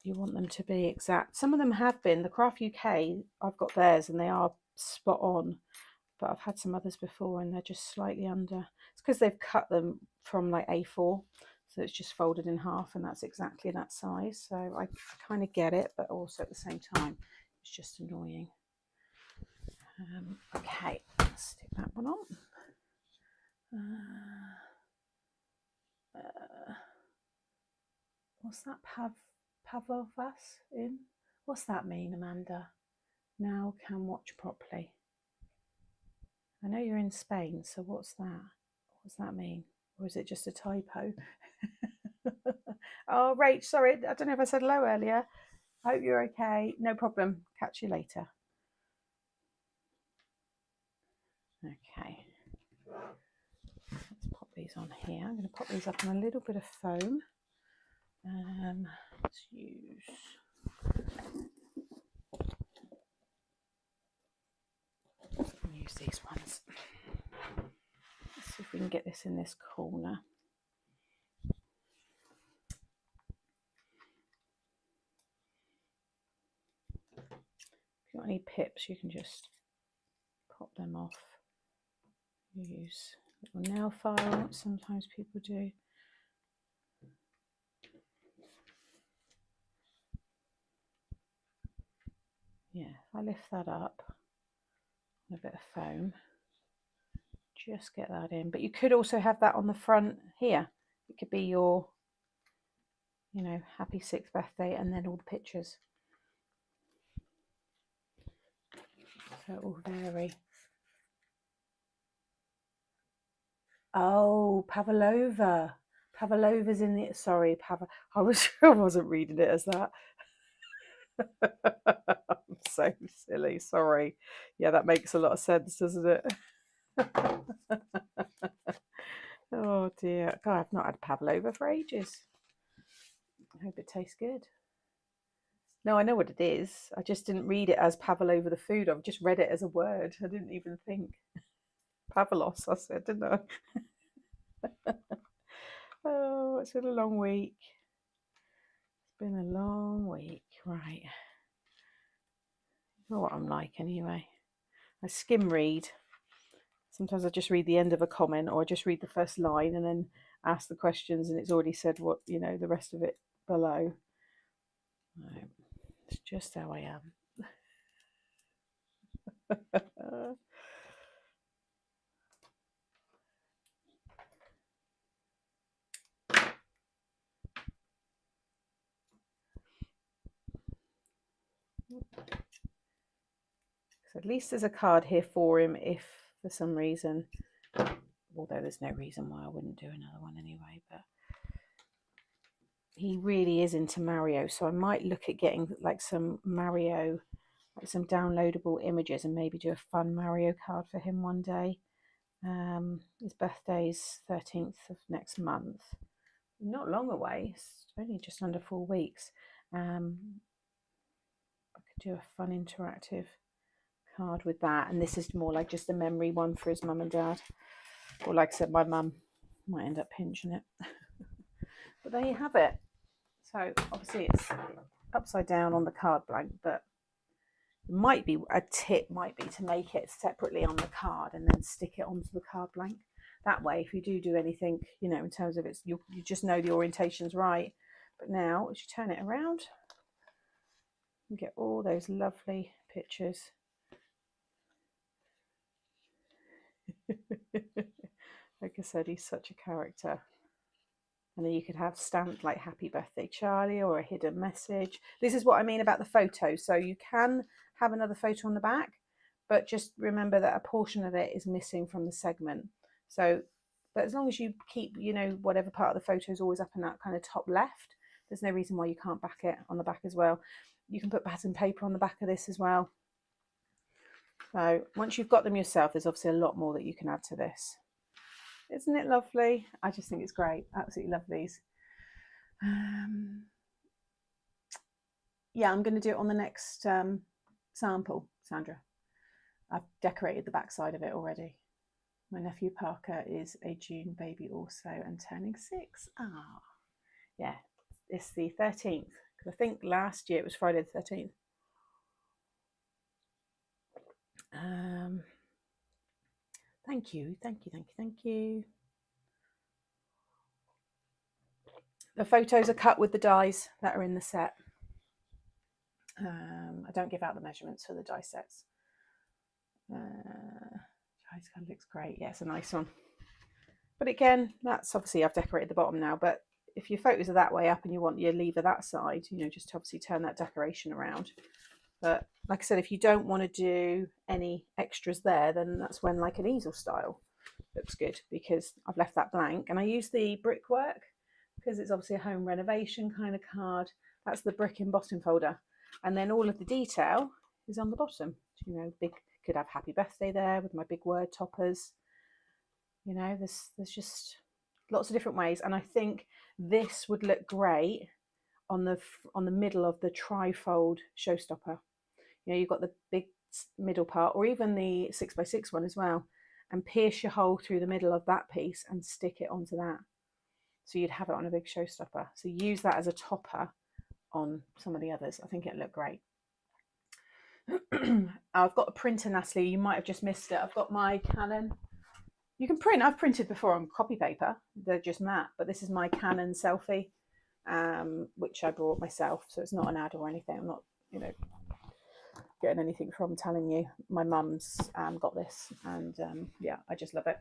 you want them to be exact. Some of them have been. The Craft UK, I've got theirs and they are spot on, but I've had some others before and they're just slightly under. It's because they've cut them from like A4, so it's just folded in half, and that's exactly that size. So I kind of get it, but also at the same time, it's just annoying. Okay, let's stick that one on. What's that? Pavlovas in? What's that mean, Amanda? Now can watch properly. I know you're in Spain, so what's that? What's that mean? Or is it just a typo? Oh, Rach, sorry, I don't know if I said hello earlier. I hope you're okay. No problem. Catch you later. Okay. Let's pop these on here. I'm going to pop these up on a little bit of foam. Let's use these ones. Let's see if we can get this in this corner. If you've got any pips, you can just pop them off. Use a little nail file, sometimes people do. Yeah, if I lift that up, a bit of foam, just get that in. But you could also have that on the front here. It could be your, happy 6th birthday and then all the pictures. So it will vary. Oh, Pavlova. Pavlova's in the, sorry, I wasn't reading it as that. I'm so silly, sorry. Yeah, that makes a lot of sense, doesn't it? Oh dear. God, I've not had pavlova for ages. I hope it tastes good. No, I know what it is. I just didn't read it as pavlova the food. I've just read it as a word. I didn't even think. Pavlos, I said, didn't I? Oh, it's been a long week. It's been a long week. Right. You know what I'm like anyway. I skim read. Sometimes I just read the end of a comment, or I just read the first line and then ask the questions, and it's already said what, the rest of it below. Right. It's just how I am. So at least there's a card here for him if for some reason, although there's no reason why I wouldn't do another one anyway, but he really is into Mario, so I might look at getting like some Mario, like some downloadable images, and maybe do a fun Mario card for him one day. His birthday's 13th of next month, not long away, it's only just under 4 weeks. I could do a fun interactive card with that, and this is more like just a memory one for his mum and dad, or like I said, my mum might end up pinching it. But there you have it. So obviously it's upside down on the card blank, but might be a tip might be to make it separately on the card and then stick it onto the card blank. That way, if you do anything, in terms of you just know the orientation's right. But now, as you turn it around, you get all those lovely pictures. Like I said, he's such a character. And then you could have stamped like "Happy Birthday, Charlie," or a hidden message. This is what I mean about the photos. So you can have another photo on the back, but just remember that a portion of it is missing from the segment. So, but as long as you keep, whatever part of the photo is always up in that kind of top left, there's no reason why you can't back it on the back as well. You can put pattern paper on the back of this as well. So once you've got them yourself, there's obviously a lot more that you can add to this. Isn't it lovely? I just think it's great. Absolutely love these. Yeah, I'm going to do it on the next sample, Sandra. I've decorated the back side of it already. My nephew Parker is a June baby also and turning 6. Yeah, it's the 13th, because I think last year it was Friday the 13th. Thank you. The photos are cut with the dies that are in the set. I don't give out the measurements for the die sets. Dice card looks great. Yeah, it's a nice one. But again, that's obviously, I've decorated the bottom now, but if your photos are that way up and you want your lever that side, just to obviously turn that decoration around. But like I said, if you don't want to do any extras there, then that's when like an easel style looks good, because I've left that blank. And I use the brickwork because it's obviously a home renovation kind of card. That's the brick embossing folder. And then all of the detail is on the bottom. Big, could have happy birthday there with my big word toppers. There's just lots of different ways. And I think this would look great on the middle of the trifold showstopper. You've got the big middle part, or even the 6x6 one as well, and pierce your hole through the middle of that piece and stick it onto that. So you'd have it on a big showstopper. So use that as a topper on some of the others. I think it'd look great. I've got a printer, Natalie. You might have just missed it. I've got my Canon. You can print. I've printed before on copy paper. They're just matte, but this is my Canon selfie, which I brought myself. So it's not an ad or anything. I'm not, getting anything from telling you. My mum's got this, and yeah, I just love it.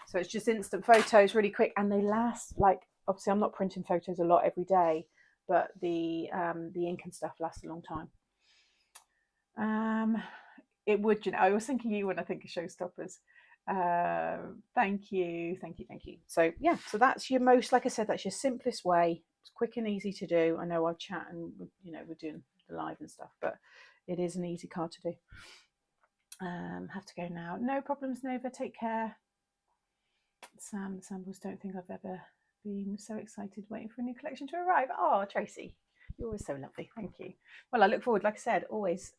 So it's just instant photos, really quick, and they last. Like, obviously I'm not printing photos a lot every day, but the ink and stuff lasts a long time. It would, I was thinking you when I think of showstoppers. Thank you. So yeah, so that's your most, like I said, that's your simplest way. It's quick and easy to do. I know I chat and we're doing the live and stuff, but it is an easy card to do. Have to go now. No problems, Nova. Take care. Sam Samples, don't think I've ever been so excited waiting for a new collection to arrive. Oh, Tracy, you're always so lovely. Thank you. Well, I look forward, like I said, always,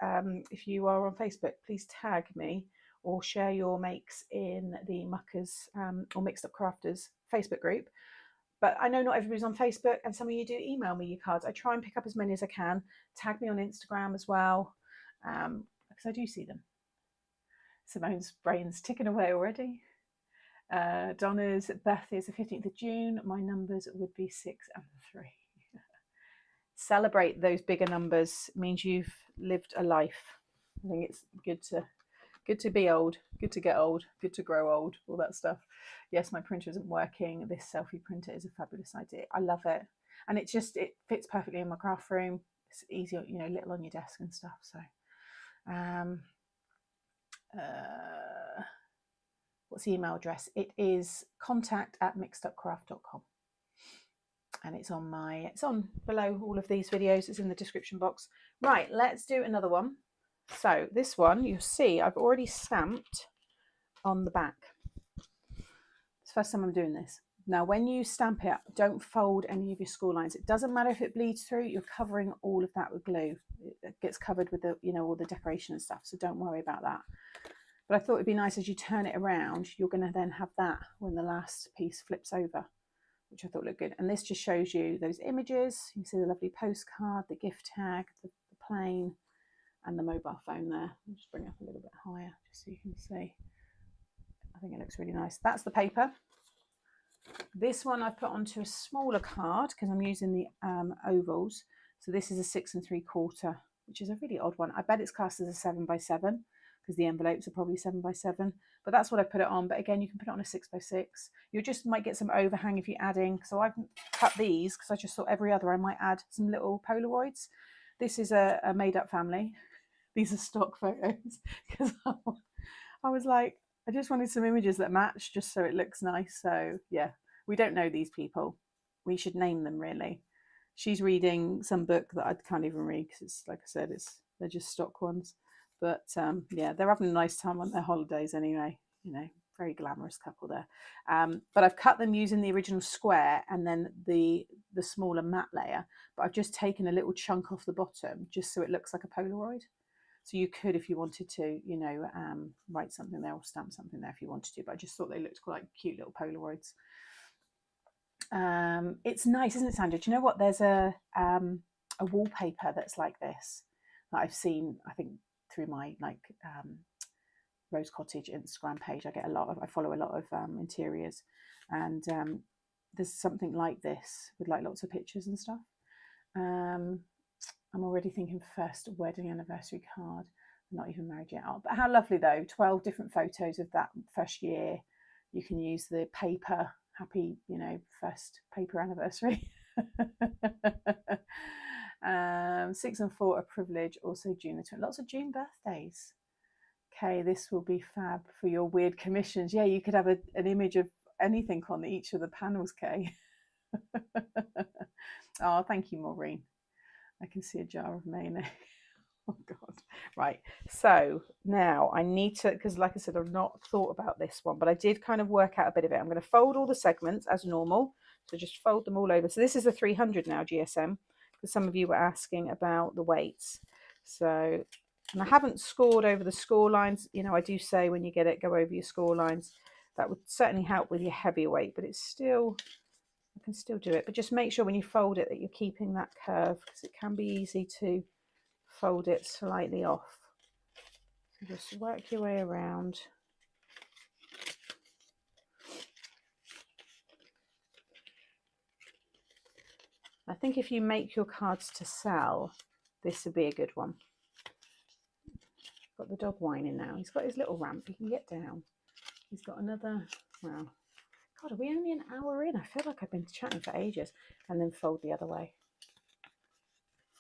if you are on Facebook, please tag me or share your makes in the Muckers or Mixed Up Crafters Facebook group. But I know not everybody's on Facebook, and some of you do email me your cards. I try and pick up as many as I can. Tag me on Instagram as well, because I do see them. Simone's brain's ticking away already. Donna's birthday is the 15th of June. My numbers would be 6 and 3. Celebrate those bigger numbers. It means you've lived a life. I think it's good to be old, good to get old, good to grow old, all that stuff. Yes, my printer isn't working. This selfie printer is a fabulous idea. I love it. And it fits perfectly in my craft room. It's easy, little on your desk and stuff. So, what's the email address? It is contact@mixedupcraft.com. And it's on below all of these videos. It's in the description box. Right, let's do another one. So this one, you'll see I've already stamped on the back. It's the first time I'm doing this. Now, when you stamp it, don't fold any of your score lines. It doesn't matter if it bleeds through, you're covering all of that with glue. It gets covered with all the decoration and stuff, so don't worry about that. But I thought it'd be nice as you turn it around, you're going to then have that when the last piece flips over, which I thought looked good. And this just shows you those images. You can see the lovely postcard, the gift tag, the plane, and the mobile phone there. I'll just bring it up a little bit higher just so you can see. I think it looks really nice. That's the paper. This one I put onto a smaller card because I'm using the ovals. So this is a 6 3/4, which is a really odd one. I bet it's classed as a 7x7 because the envelopes are probably 7x7. But that's what I put it on. But again, you can put it on a 6x6. You just might get some overhang if you're adding. So I've cut these because I just thought every other I might add some little Polaroids. This is a made-up family. These are stock photos because I was like, I just wanted some images that match just so it looks nice. So yeah, we don't know these people. We should name them really. She's reading some book that I can't even read because it's, like I said, they're just stock ones. But yeah, they're having a nice time on their holidays anyway. Very glamorous couple there. But I've cut them using the original square and then the smaller matte layer. But I've just taken a little chunk off the bottom just so it looks like a Polaroid. So you could, if you wanted to, write something there or stamp something there if you wanted to. But I just thought they looked quite cute little Polaroids. It's nice, isn't it, Sandra? Do you know what? There's a wallpaper that's like this that I've seen, I think, through my Rose Cottage Instagram page. I follow a lot of interiors, and there's something like this with like lots of pictures and stuff. I'm already thinking first wedding anniversary card. I'm not even married yet. But how lovely though, 12 different photos of that first year. You can use the paper, happy, first paper anniversary. 6 and 4 a privilege, also June the 20th. Lots of June birthdays. Okay, this will be fab for your weird commissions. Yeah, you could have an image of anything on each of the panels, Kay. Oh, thank you, Maureen. I can see a jar of mayonnaise. Oh God. Right, so now I need to, because like I said, I've not thought about this one, but I did kind of work out a bit of it. I'm going to fold all the segments as normal, so just fold them all over. So this is a 300 now GSM, because some of you were asking about the weights. So, and I haven't scored over the score lines. I do say when you get it, go over your score lines. That would certainly help with your heavier weight, but it's still, I can still do it. But just make sure when you fold it that you're keeping that curve, because it can be easy to fold it slightly off. So just work your way around. I think if you make your cards to sell, this would be a good one. Got the dog whining now. He's got his little ramp. He can get down. He's got another, wow. God, are we only an hour in? I feel like I've been chatting for ages. And then fold the other way.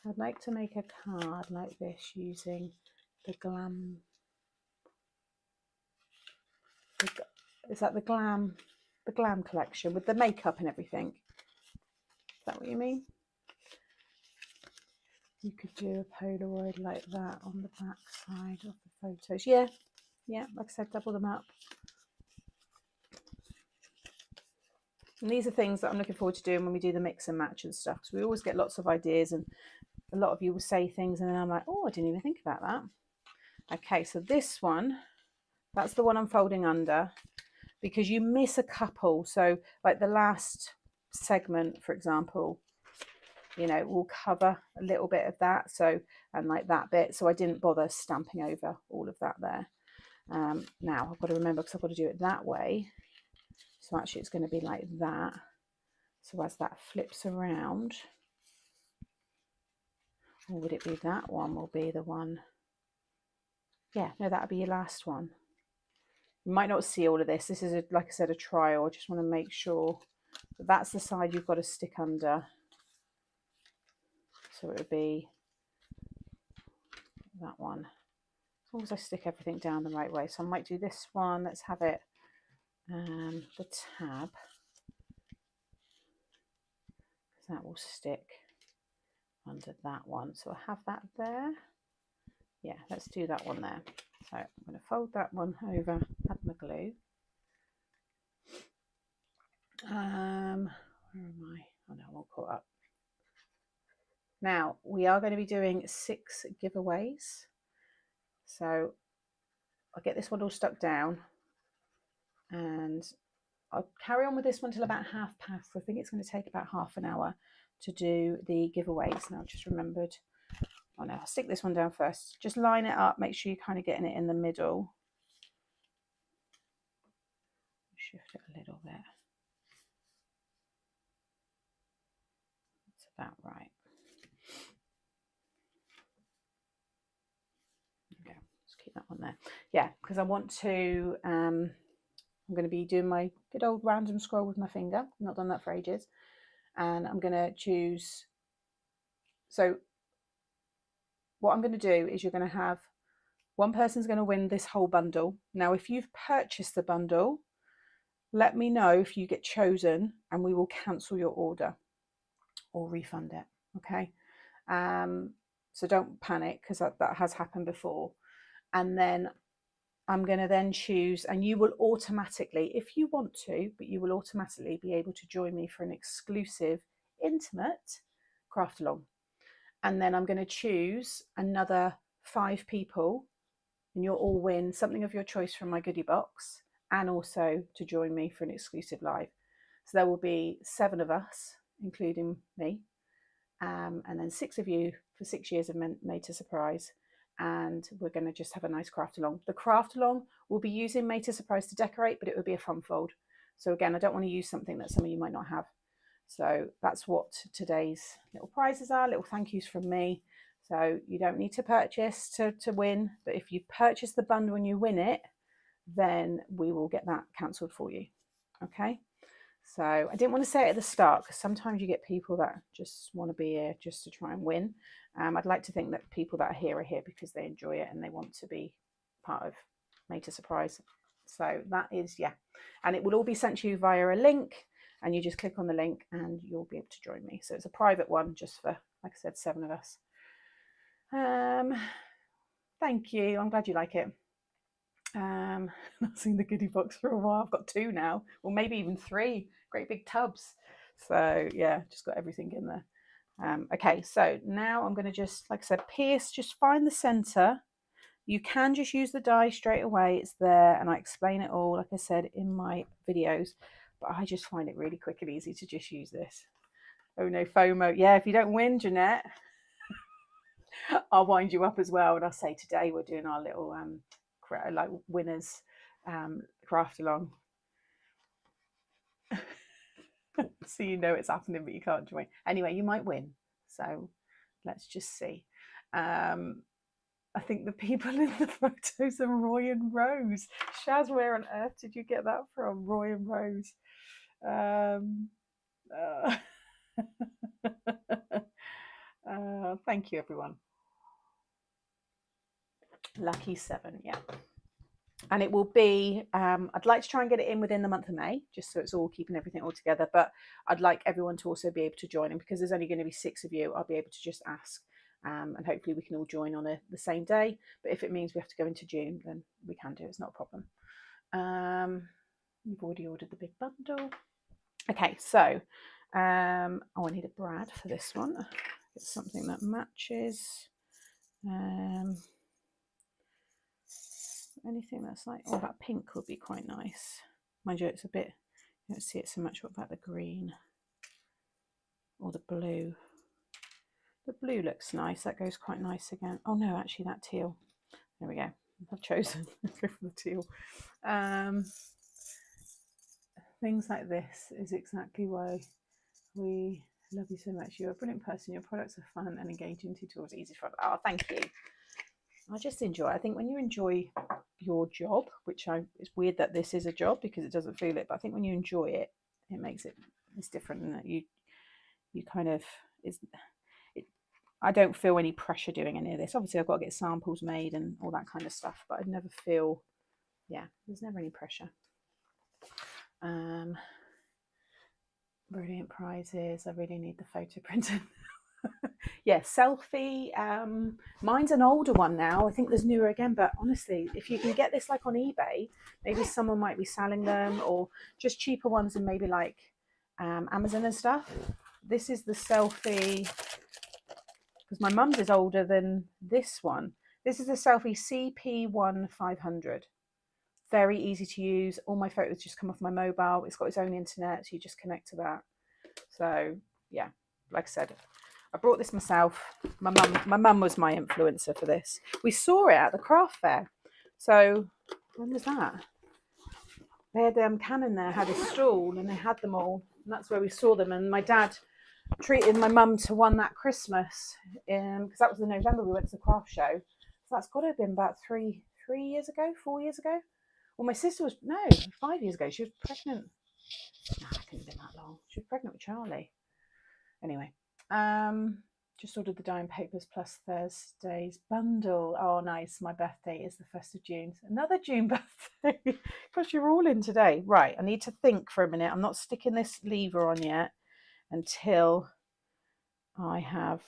I'd like to make a card like this using the Glam. Is that the Glam collection with the makeup and everything? Is that what you mean? You could do a Polaroid like that on the back side of the photos. Yeah, yeah, like I said, double them up. And these are things that I'm looking forward to doing when we do the mix and match and stuff, because we always get lots of ideas, and a lot of you will say things and then I'm like, oh, I didn't even think about that. Okay, so this one, that's the one I'm folding under, because you miss a couple. So like the last segment, for example, you know, will cover a little bit of that. So, and like that bit. So I didn't bother stamping over all of that there. Now I've got to remember, because I've got to do it that way. So actually it's going to be like that. So as that flips around, or would it be that one will be the one? Yeah, no, that'll be your last one. You might not see all of this. This is, like I said, a trial. I just want to make sure that that's the side you've got to stick under. So it would be that one. As long as I stick everything down the right way. So I might do this one. Let's have it, the tab. That will stick under that one. So I have that there. Yeah, let's do that one there. So I'm going to fold that one over, add my glue. Where am I? Oh no, I'm all caught up. Now we are going to be doing 6 giveaways. So I'll get this one all stuck down and I'll carry on with this one till about past. I think it's going to take about half an hour to do the giveaways. Now I just remembered, oh no, I'll stick this one down first. Just line it up, make sure you're kind of getting it in the middle. Shift it a little bit. That's about right. Okay, let's keep that one there. Yeah, because I want to, I'm going to be doing my good old random scroll with my finger. I've not done that for ages. And I'm going to choose, so what I'm going to do is you're going to have, one person's going to win this whole bundle. Now, if you've purchased the bundle, let me know if you get chosen and we will cancel your order or refund it. Okay. So don't panic, because that has happened before. And then I'm going to then choose, and you will automatically, if you want to, but you will automatically be able to join me for an exclusive, intimate craft along. And then I'm going to choose another 5 people, and you'll all win something of your choice from my goodie box, and also to join me for an exclusive live. So there will be 7 of us, including me, and then 6 of you for 6 years of Made to Surprise. And we're going to just have a nice craft along. The craft along will be using Made to Surprise to decorate, but it would be a fun fold. So again, I don't want to use something that some of you might not have. So that's what today's little prizes are, little thank yous from me. So you don't need to purchase to win, but if you purchase the bundle and you win it, then we will get that cancelled for you. Okay. So I didn't want to say it at the start, because sometimes you get people that just want to be here just to try and win. I'd like to think that people that are here because they enjoy it and they want to be part of Made to Surprise. So that is, yeah. And it will all be sent to you via a link, and you just click on the link and you'll be able to join me. So it's a private one just for, like I said, 7 of us. Thank you. I'm glad you like it. I've seen the goodie box for a while. I've got 2 now, or maybe even 3 great big tubs. So yeah, just got everything in there. Okay, so now I'm going to just, like I said, pierce, just find the center. You can just use the die straight away, it's there, and I explain it all, like I said, in my videos, but I just find it really quick and easy to just use this. Oh no, FOMO. Yeah, if you don't win, Jeanette, I'll wind you up as well, and I'll say today we're doing our little like winners craft along. So you know it's happening, but you can't join. Anyway, you might win. So let's just see. I think the people in the photos are Roy and Rose. Shaz, where on earth did you get that from? Roy and Rose. Thank you, everyone. Lucky 7, yeah. And it will be, I'd like to try and get it in within the month of May, just so it's all keeping everything all together. But I'd like everyone to also be able to join in, because there's only going to be 6 of you. I'll be able to just ask and hopefully we can all join on the same day. But if it means we have to go into June, then we can do it. It's not a problem. You've already ordered the big bundle. Okay, so I need a brad for this one. Get something that matches. Anything that's like, oh, that pink would be quite nice. Mind you, it's a bit, you don't see it so much. What about the green or the blue? The blue looks nice. That goes quite nice again. Oh no, actually that teal. There we go. I've chosen to go for the teal. Things like this is exactly why we love you so much. You're a brilliant person. Your products are fun and engaging. Tutorials easy for. Oh, thank you. I just enjoy. I think when you enjoy your job, it's weird that this is a job because it doesn't feel it, but I think when you enjoy it, it makes it's different, and you kind of I don't feel any pressure doing any of this. Obviously, I've got to get samples made and all that kind of stuff, but I never feel, there's never any pressure. Brilliant prizes. I really need the photo printed. Yeah, selfie. Mine's an older one now. I think there's newer again, but honestly, if you can get this like on eBay, maybe someone might be selling them, or just cheaper ones and maybe like Amazon and stuff. This is the selfie, because my mum's is older than this one. This is the selfie CP1500. Very easy to use. All my photos just come off my mobile. It's got its own internet, so you just connect to that. So yeah, like I said, I brought this myself. My mum was my influencer for this. We saw it at the craft fair. So when was that? They had Canon there, had a stall, and they had them all. And that's where we saw them. And my dad treated my mum to one that Christmas, because that was in November. We went to the craft show. So that's got to have been about 4 years ago. Well, my sister was 5 years ago. She was pregnant. No, it couldn't have been that long. She was pregnant with Charlie. Anyway. Just ordered the Dime Papers Plus Thursday's bundle. Oh, nice. My birthday is the 1st of June. Another June birthday. Gosh, you're all in today. Right, I need to think for a minute. I'm not sticking this lever on yet until I have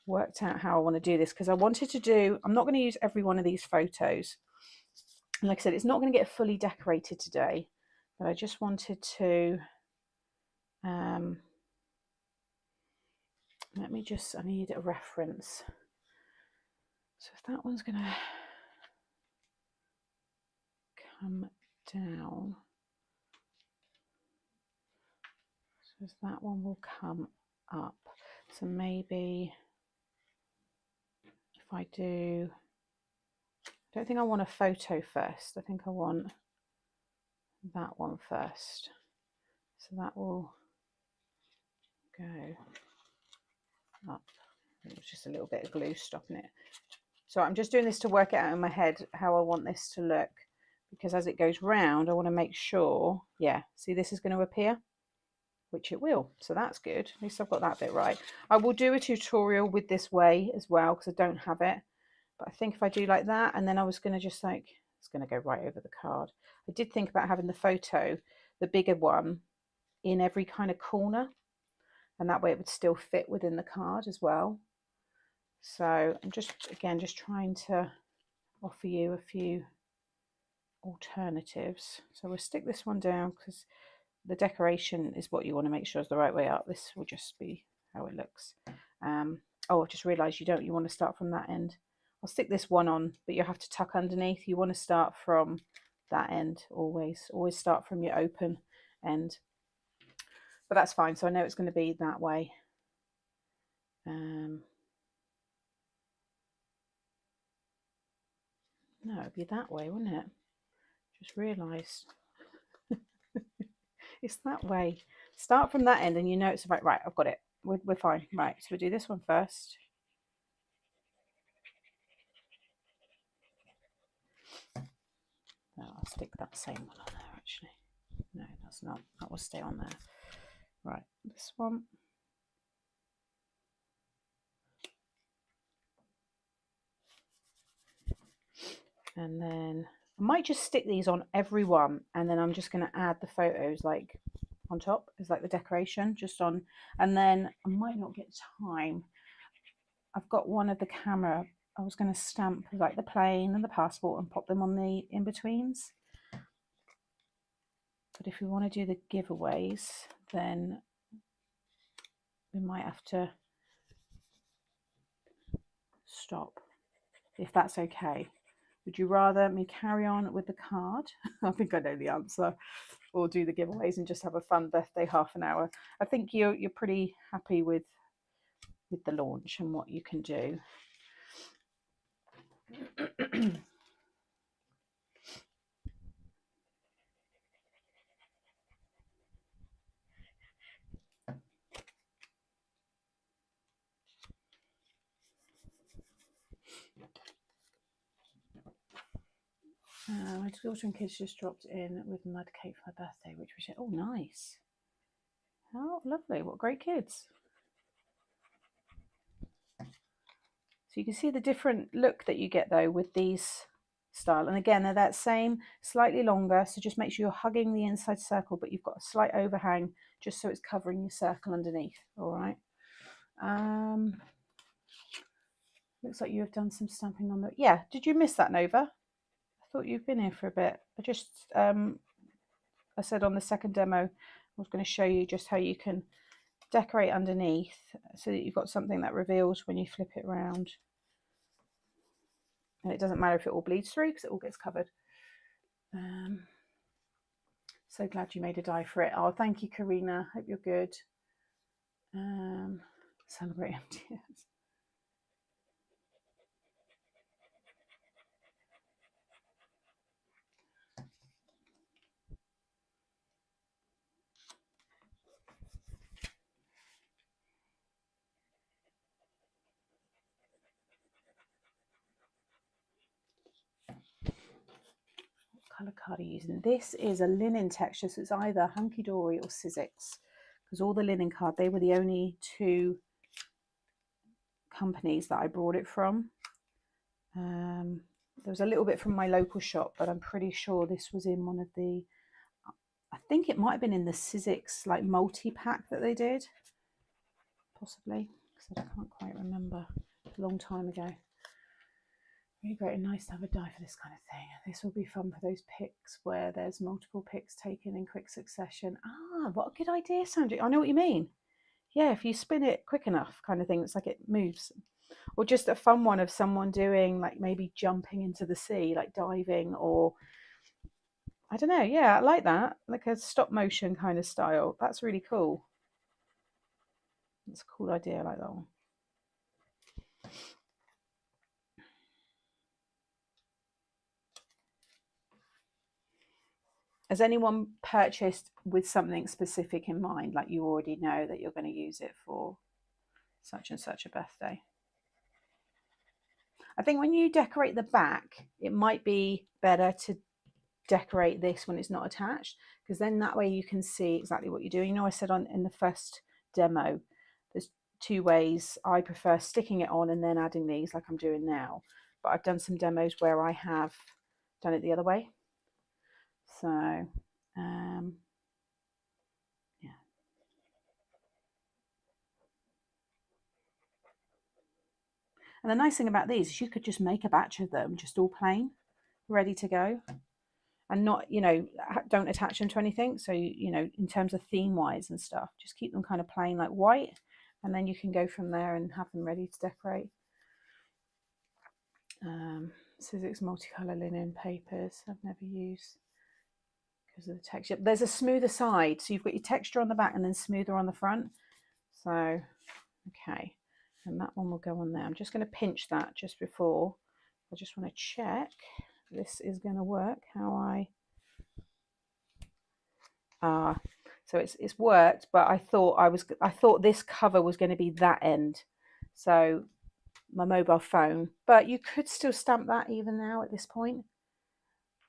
worked out how I want to do this, because I wanted to do, I'm not going to use every one of these photos. And like I said, it's not going to get fully decorated today, but I just wanted to I need a reference. So if that one's going to come down, so that one will come up. So maybe if I do, I don't think I want a photo first. I think I want that one first. So that will go up. It was just a little bit of glue stopping it. So I'm just doing this to work it out in my head how I want this to look, because as it goes round, I want to make sure, see, this is going to appear, which it will. So that's good. At least I've got that bit right. I will do a tutorial with this way as well, because I don't have it. But I think if I do like that, and then I was going to just like, it's going to go right over the card. I did think about having the photo, the bigger one, in every kind of corner, and that way it would still fit within the card as well. So I'm just trying to offer you a few alternatives. So we'll stick this one down, because the decoration is what you want to make sure is the right way up. This will just be how it looks. Oh, I've just realised you want to start from that end. I'll stick this one on, but you have to tuck underneath. You want to start from that end always. Always start from your open end. But that's fine. So I know it's going to be that way. No, it'd be that way, wouldn't it? Just realised. It's that way. Start from that end, and you know it's right. I've got it. We're fine. Right, so we'll do this one first. No, I'll stick that same one on there, actually. No, that's not. That will stay on there. Right, this one. And then I might just stick these on every one, and then I'm just going to add the photos like on top as like the decoration just on, and then I might not get time. I've got one of the camera. I was going to stamp like the plane and the passport and pop them on the in-betweens. But if we want to do the giveaways, then we might have to stop, if that's okay. Would you rather me carry on with the card? I think I know the answer. Or do the giveaways and just have a fun birthday half an hour. I think you're pretty happy with the launch and what you can do. My daughter and kids just dropped in with mud cake for my birthday, which was, oh, nice. Oh, lovely. What great kids. So you can see the different look that you get though with these style. And again, they're that same, slightly longer. So just make sure you're hugging the inside circle, but you've got a slight overhang just so it's covering your circle underneath. All right. Looks like you have done some stamping on the, yeah. Did you miss that, Nova? I thought you've been here for a bit. I just, I said on the second demo, I was going to show you just how you can decorate underneath so that you've got something that reveals when you flip it around. And it doesn't matter if it all bleeds through because it all gets covered. So glad you made a die for it. Oh, thank you, Karina. Hope you're good. Celebrate MTS. Colour card are you using? This is a linen texture, so it's either Hunky Dory or Sizzix, because all the linen card, they were the only two companies that I brought it from. There was a little bit from my local shop, but I'm pretty sure this was in one of the, I think it might have been in the Sizzix like multi-pack that they did, possibly, because I can't quite remember. A long time ago. Really great and nice to have a die for this kind of thing. This will be fun for those pics where there's multiple pics taken in quick succession. Ah, what a good idea, Sandra. I know what you mean. Yeah, if you spin it quick enough kind of thing, it's like it moves. Or just a fun one of someone doing like maybe jumping into the sea, like diving, or I don't know. Yeah, I like that. Like a stop motion kind of style. That's really cool. That's a cool idea. I like that one. Has anyone purchased with something specific in mind, like you already know that you're going to use it for such and such a birthday? I think when you decorate the back, it might be better to decorate this when it's not attached, because then that way you can see exactly what you're doing. You know, I said in the first demo, there's two ways. I prefer sticking it on and then adding these like I'm doing now, but I've done some demos where I have done it the other way. So, yeah. And the nice thing about these is you could just make a batch of them, just all plain, ready to go, and not, you know, don't attach them to anything. So, you know, in terms of theme wise and stuff, just keep them kind of plain, like white, and then you can go from there and have them ready to decorate. Sizzix multicolour linen papers I've never used because of the texture. There's a smoother side, so you've got your texture on the back and then smoother on the front. So, okay, and that one will go on there. I'm just going to pinch that just before. I just want to check this is going to work. How so it's worked, but I thought this cover was going to be that end. So my mobile phone, but you could still stamp that even now at this point.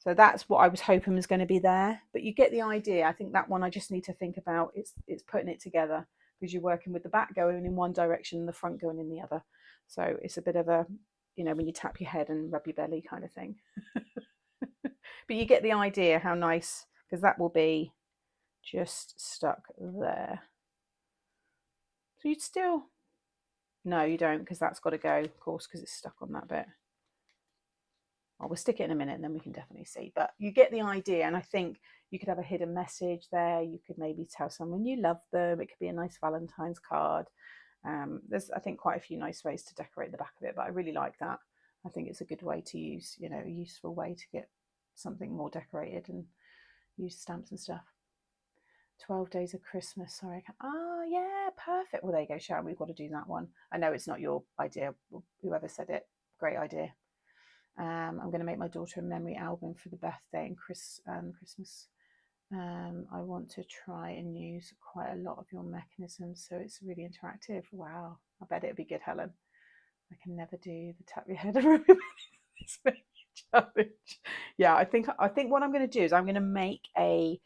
So that's what I was hoping was going to be there, but you get the idea. I think that one I just need to think about. It's putting it together because you're working with the back going in one direction and the front going in the other. So it's a bit of a, you know, when you tap your head and rub your belly kind of thing. But you get the idea how nice, because that will be just stuck there. So you'd still, No, you don't, because that's got to go, of course, because it's stuck on that bit. Well, we'll stick it in a minute and then we can definitely see. But you get the idea. And I think you could have a hidden message there. You could maybe tell someone you love them. It could be a nice Valentine's card. There's, I think, quite a few nice ways to decorate the back of it. But I really like that. I think it's a good way to use, you know, a useful way to get something more decorated and use stamps and stuff. 12 Days of Christmas. Sorry. Oh, yeah, perfect. Well, there you go, Sharon. We've got to do that one. I know it's not your idea. Whoever said it, great idea. I'm going to make my daughter a memory album for the birthday and Christmas. I want to try and use quite a lot of your mechanisms so it's really interactive. Wow. I bet it'd be good, Helen. I can never do the tap your head and remember this challenge. Yeah, I think what I'm going to do is I'm going to make a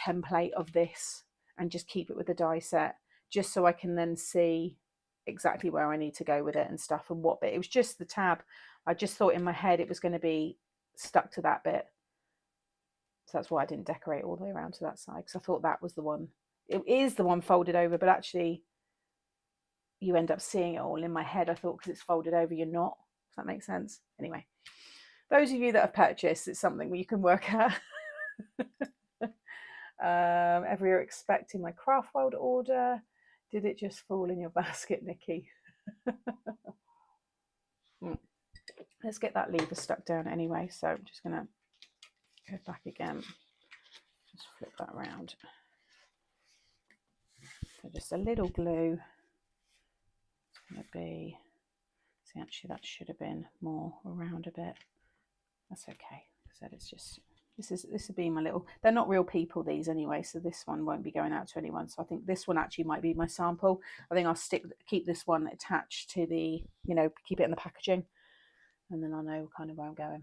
template of this and just keep it with the die set, just so I can then see exactly where I need to go with it and stuff and what bit. It was just the tab. I just thought in my head it was going to be stuck to that bit. So that's why I didn't decorate all the way around to that side, because I thought that was the one. It is the one folded over, but actually you end up seeing it all. In my head, I thought because it's folded over, you're not. Does that make sense? Anyway, those of you that have purchased, it's something where you can work out. Every year expecting my craft world order. Did it just fall in your basket, Nikki? Let's get that lever stuck down anyway. So I'm just going to go back again. Just flip that around. So just a little glue. It's going to be, see, actually that should have been more around a bit. That's okay. Like I said, it's just, this would be my little, they're not real people, these anyway, so this one won't be going out to anyone. So I think this one actually might be my sample. I think I'll keep this one attached to the, you know, keep it in the packaging, and then I know kind of where I'm going.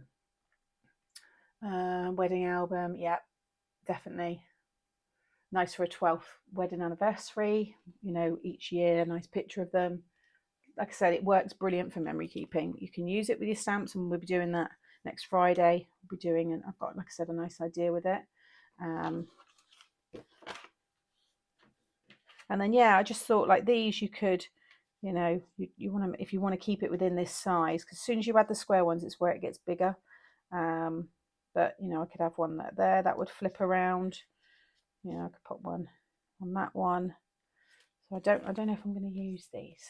Wedding album, yeah, definitely. Nice for a 12th wedding anniversary, you know, each year, a nice picture of them. Like I said, it works brilliant for memory keeping. You can use it with your stamps, and we'll be doing that next Friday. We'll be doing, and I've got, like I said, a nice idea with it. And then, yeah, I just thought like these, you could, you know, you want to, if you want to keep it within this size, because as soon as you add the square ones, it's where it gets bigger. But, you know, I could have one there that would flip around. You know, I could put one on that one. So I don't know if I'm going to use these.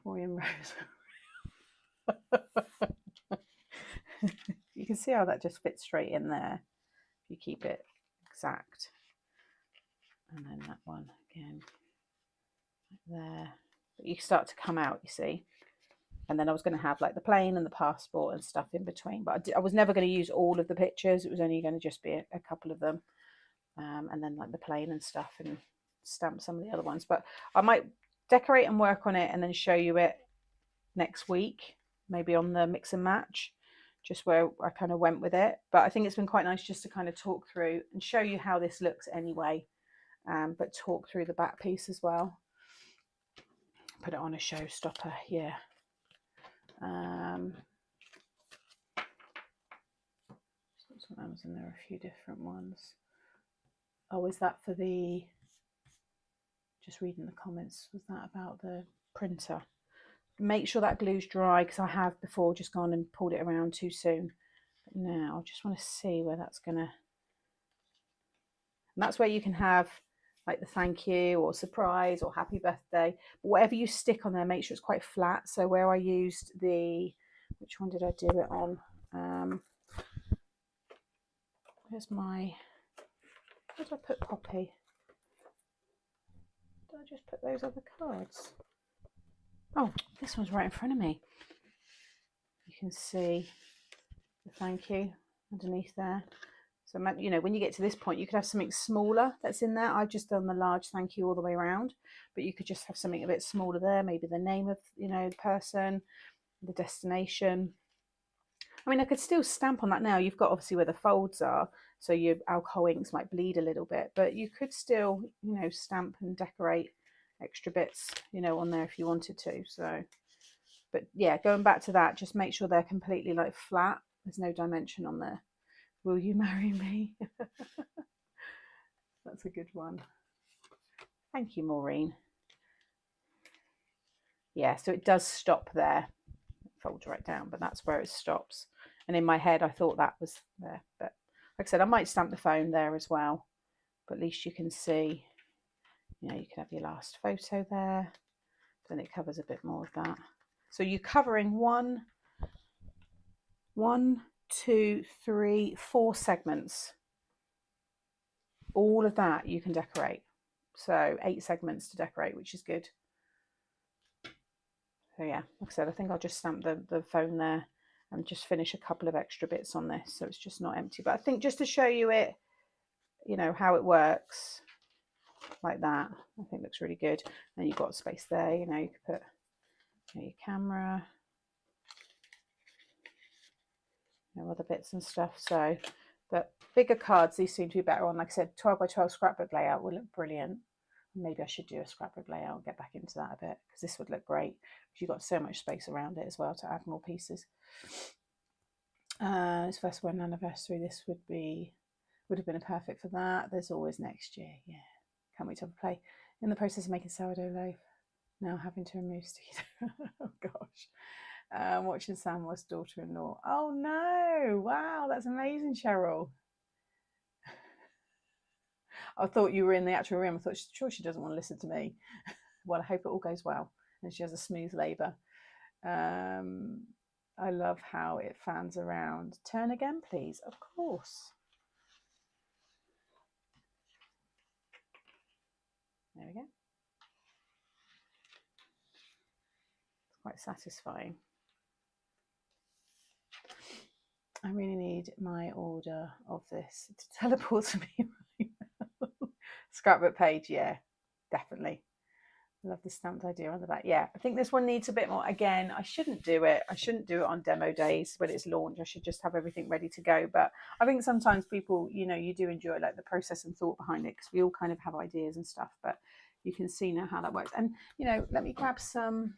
Orion Rose. You can see how that just fits straight in there if you keep it exact. And then that one again, like there. But you start to come out, you see. And then I was going to have like the plane and the passport and stuff in between, but I was never going to use all of the pictures. It was only going to just be a couple of them, and then like the plane and stuff, and stamp some of the other ones. But I might decorate and work on it and then show you it next week, maybe on the mix and match, just where I kind of went with it. But I think it's been quite nice just to kind of talk through and show you how this looks anyway, but talk through the back piece as well. Put it on a showstopper, yeah. And there are a few different ones. Oh, is that for the, just reading the comments, was that about the printer? Make sure that glue's dry, because I have before just gone and pulled it around too soon. But now I just want to see where that's gonna, and that's where you can have like the thank you or surprise or happy birthday, but whatever you stick on there, make sure it's quite flat. So where I used the, which one did I do it on? Where's my, where did I put Poppy? Did I just put those other cards? Oh, this one's right in front of me. You can see the thank you underneath there. So, you know, when you get to this point, you could have something smaller that's in there. I've just done the large thank you all the way around, but you could just have something a bit smaller there, maybe the name of, you know, the person, the destination. I mean, I could still stamp on that now. You've got obviously where the folds are, so your alcohol inks might bleed a little bit, but you could still, you know, stamp and decorate extra bits, you know, on there if you wanted to. So, but yeah, going back to that, just make sure they're completely like flat. There's no dimension on there. Will you marry me? That's a good one. Thank you, Maureen. Yeah, so it does stop there. It folds right down, but that's where it stops. And in my head, I thought that was there. But like I said, I might stamp the phone there as well. But at least you can see, you know, you can have your last photo there. Then it covers a bit more of that. So you're covering one, two, three, 4 segments. All of that you can decorate. So 8 segments to decorate, which is good. So yeah, like I said, I think I'll just stamp the phone there and just finish a couple of extra bits on this, so it's just not empty. But I think just to show you it, you know, how it works like that, I think looks really good. And you've got space there, you know, you could put, you know, your camera, you know, other bits and stuff. So, but bigger cards, these seem to be better on. Like I said, 12 by 12 scrapbook layout will look brilliant. Maybe I should do a scrapbook layout and get back into that a bit, because this would look great because you've got so much space around it as well to add more pieces. It's first wedding anniversary. This would have been a perfect for that. There's always next year. Yeah, can't wait to have a play. In the process of making sourdough loaf, now having to remove sticky. Oh gosh. Watching Sam's daughter-in-law. Oh no! Wow, that's amazing, Cheryl. I thought you were in the actual room. I thought, sure, she doesn't want to listen to me. Well, I hope it all goes well and she has a smooth labour. I love how it fans around. Turn again, please. Of course. There we go. It's quite satisfying. I really need my order of this to teleport to me right now. Scrapbook page, yeah, definitely. I love the stamped idea on the back. Yeah, I think this one needs a bit more. Again, I shouldn't do it. I shouldn't do it on demo days when it's launched. I should just have everything ready to go. But I think sometimes people, you know, you do enjoy like the process and thought behind it, because we all kind of have ideas and stuff. But you can see now how that works. And, you know, let me grab some,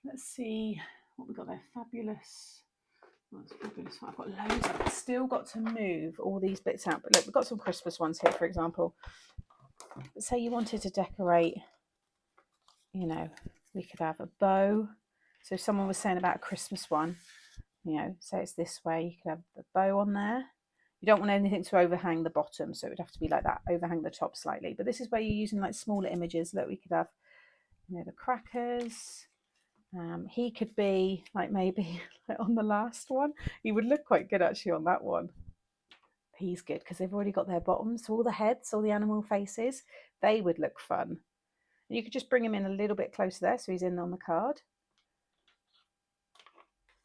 let's see what we've got there. Fabulous. Oh, that's fabulous. I've got loads of it. Still got to move all these bits out. But look, we've got some Christmas ones here, for example. Say you wanted to decorate, you know, we could have a bow. So if someone was saying about a Christmas one, you know, say it's this way, you could have the bow on there. You don't want anything to overhang the bottom, so it would have to be like that, overhang the top slightly. But this is where you're using like smaller images that we could have, you know, the crackers. He could be like maybe like on the last one. He would look quite good actually on that one. He's good because they've already got their bottoms, so all the heads, all the animal faces, they would look fun. And you could just bring him in a little bit closer there, so he's in on the card.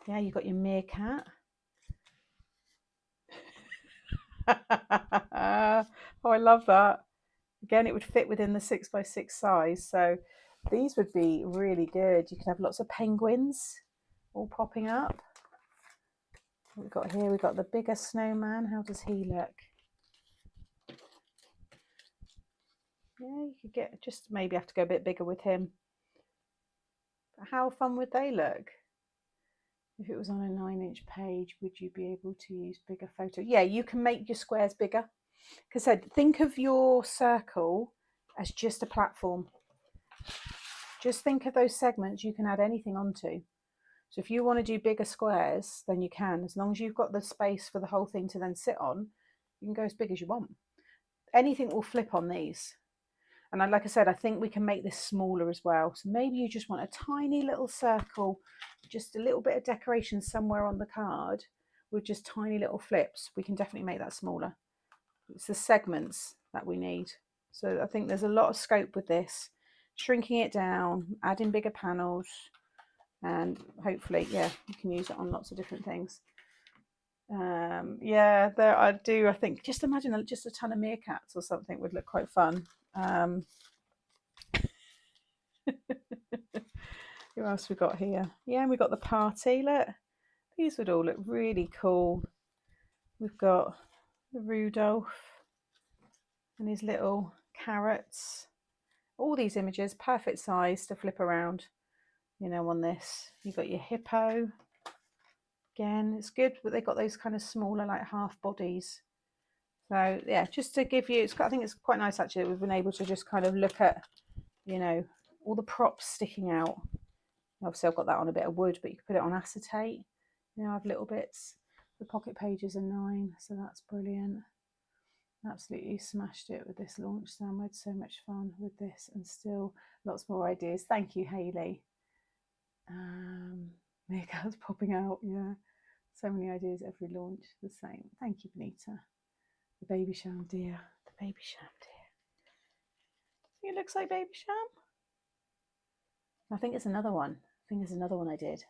Yeah, you've got your meerkat. Oh, I love that. Again, it would fit within the 6x6 size, so these would be really good. You could have lots of penguins all popping up. What we've got here, we've got the bigger snowman. How does he look? Yeah, you could get, just maybe have to go a bit bigger with him. But how fun would they look? If it was on a 9-inch page, would you be able to use bigger photos? Yeah, you can make your squares bigger. Because I said, think of your circle as just a platform. Just think of those segments you can add anything onto. So if you want to do bigger squares, then you can. As long as you've got the space for the whole thing to then sit on, you can go as big as you want. Anything will flip on these. And like I said, I think we can make this smaller as well. So maybe you just want a tiny little circle, just a little bit of decoration somewhere on the card with just tiny little flips. We can definitely make that smaller. It's the segments that we need. So I think there's a lot of scope with this. Shrinking it down, adding bigger panels, and hopefully, yeah, you can use it on lots of different things. Yeah, there I do. I think just imagine just a ton of meerkats or something would look quite fun. Who else we got here? Yeah, we got the party. Look, these would all look really cool. We've got the Rudolph and his little carrots. All these images, perfect size to flip around, you know, on this. You've got your hippo. Again, it's good, but they've got those kind of smaller, like half bodies. So yeah, just to give you, I think it's quite nice actually. We've been able to just kind of look at, you know, all the props sticking out. Obviously I've got that on a bit of wood, but you can put it on acetate. You know, I have little bits. The pocket pages are 9, so that's brilliant. Absolutely smashed it with this launch, Sam. I had so much fun with this, and still lots more ideas. Thank you, Hayley. Makeups popping out, yeah. So many ideas every launch, the same. Thank you, Benita. The baby sham deer. The baby sham deer. It looks like baby sham. I think it's another one. I think there's another one I did.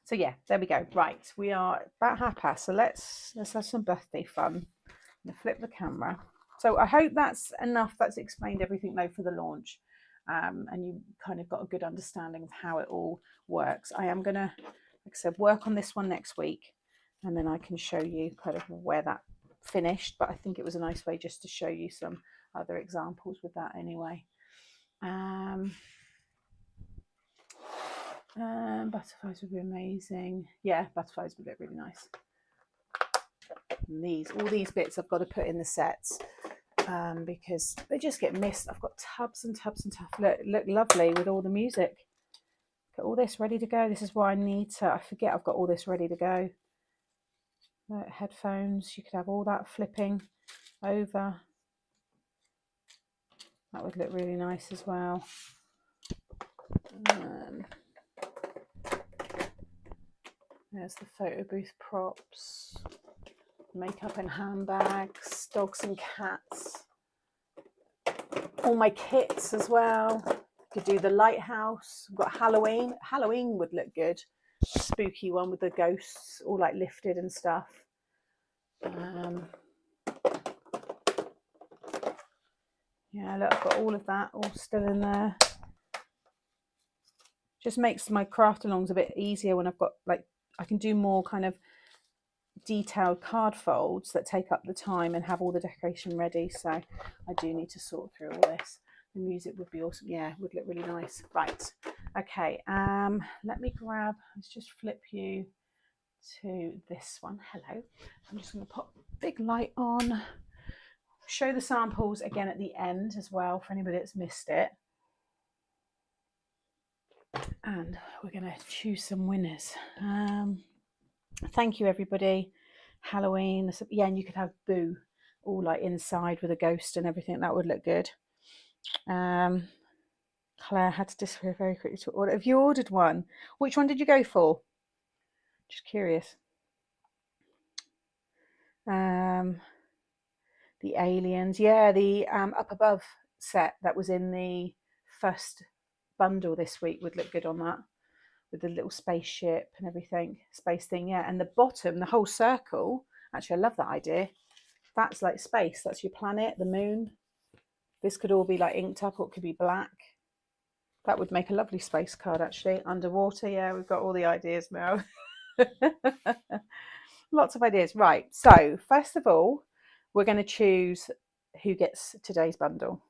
So yeah, there we go. Right, we are about 1:30. So let's have some birthday fun. I'm gonna flip the camera. So I hope that's enough. That's explained everything though for the launch, and you kind of got a good understanding of how it all works. I am gonna, like I said, work on this one next week, and then I can show you kind of where that finished. But I think it was a nice way just to show you some other examples with that anyway. Butterflies would be amazing. Yeah, butterflies would look really nice. And all these bits I've got to put in the sets because they just get missed. I've got tubs and tubs and tubs. Look lovely with all the music. Got all this ready to go. This is why I need to. I forget I've got all this ready to go. Headphones. You could have all that flipping over. That would look really nice as well. There's the photo booth props. Makeup and handbags, dogs and cats, all my kits as well. Could do the lighthouse. We've got Halloween. Halloween would look good. Spooky one with the ghosts all like lifted and stuff. Yeah, look, I've got all of that all still in there. Just makes my craft alongs a bit easier when I've got like, I can do more kind of detailed card folds that take up the time and have all the decoration ready. So I do need to sort through all this. The music would be awesome. Yeah, would look really nice. Right, okay, let me grab, let's just flip you to this one. Hello. I'm just going to put a big light on, show the samples again at the end as well for anybody that's missed it, and we're going to choose some winners. Thank you, everybody. Halloween, yeah, and you could have Boo all like inside with a ghost and everything. That would look good. Claire had to disappear very quickly to order. Have you ordered one? Which one did you go for? Just curious. The aliens, yeah, the up above set that was in the first bundle this week would look good on that, with the little spaceship and everything, space thing, yeah. And the bottom, the whole circle, actually I love that idea. That's like space, that's your planet, the moon. This could all be like inked up, or it could be black. That would make a lovely space card actually. Underwater, yeah, we've got all the ideas now. Lots of ideas. Right, so first of all, we're going to choose who gets today's bundle.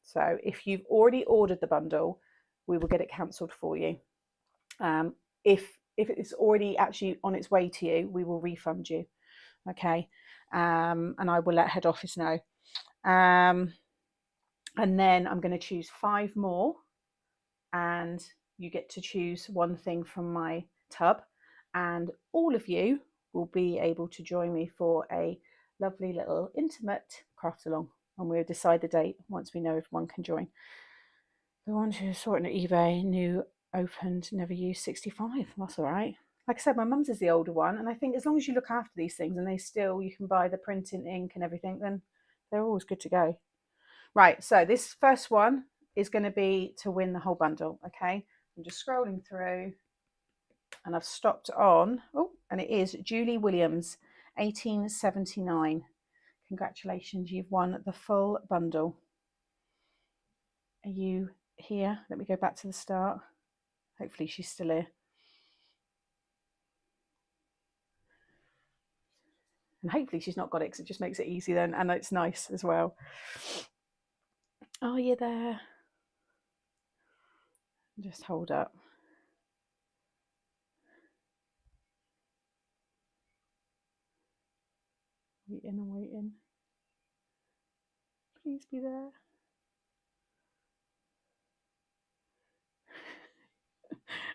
So if you've already ordered the bundle, we will get it cancelled for you. If it's already actually on its way to you, we will refund you. Okay, and I will let head office know. And then I'm going to choose 5 more, and you get to choose one thing from my tub, and all of you will be able to join me for a lovely little intimate craft along, and we'll decide the date once we know if one can join. The one who saw it on eBay, new, opened, never used, 65. That's all right. Like I said, my mum's is the older one, and I think as long as you look after these things and you can buy the printing ink and everything, then they're always good to go. Right, so this first one is going to be to win the whole bundle. Okay, I'm just scrolling through, and I've stopped on, and it is Julie Williams, 1879. Congratulations, you've won the full bundle. Are you here? Let me go back to the start. Hopefully she's still here. And hopefully she's not got it, because it just makes it easy then, and it's nice as well. Are you there? Just hold up. Waiting and waiting. Please be there.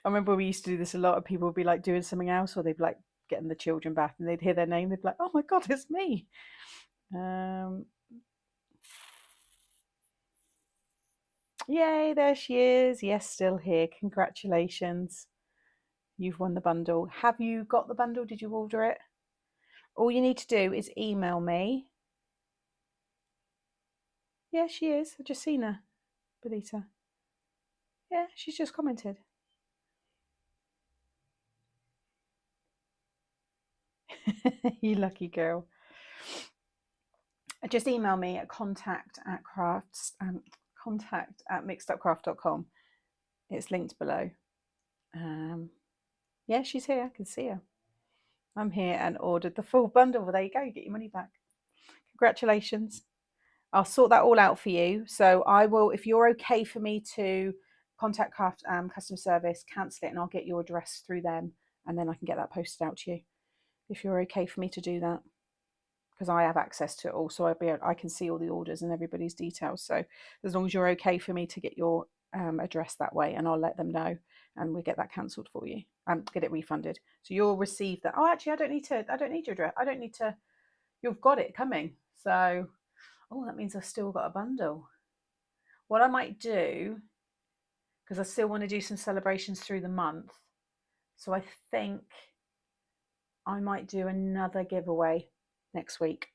remember we used to do this a lot, and people would be like doing something else, or they'd be like getting the children bath, and they'd hear their name, they'd be like, oh my God, it's me. Yay, there she is. Yes, still here. Congratulations. You've won the bundle. Have you got the bundle? Did you order it? All you need to do is email me. Yeah, she is. I've just seen her, Benita. Yeah, she's just commented. You lucky girl. Just email me at contact@mixedupcraft.com. It's linked below. Yeah, she's here. I can see her. I'm here and ordered the full bundle. Well, there you go. You get your money back. Congratulations. I'll sort that all out for you. So I will, if you're okay for me to contact Craft customer service, cancel it, and I'll get your address through them, and then I can get that posted out to you. If you're okay for me to do that, because I have access to it all, so I can see all the orders and everybody's details. So as long as you're okay for me to get your address that way, and I'll let them know, and we get that cancelled for you, get it refunded. So you'll receive that. Oh, actually, I don't need your address. I don't need to. You've got it coming. So, oh, that means I've still got a bundle. What I might do, because I still want to do some celebrations through the month, so I think I might do another giveaway next week.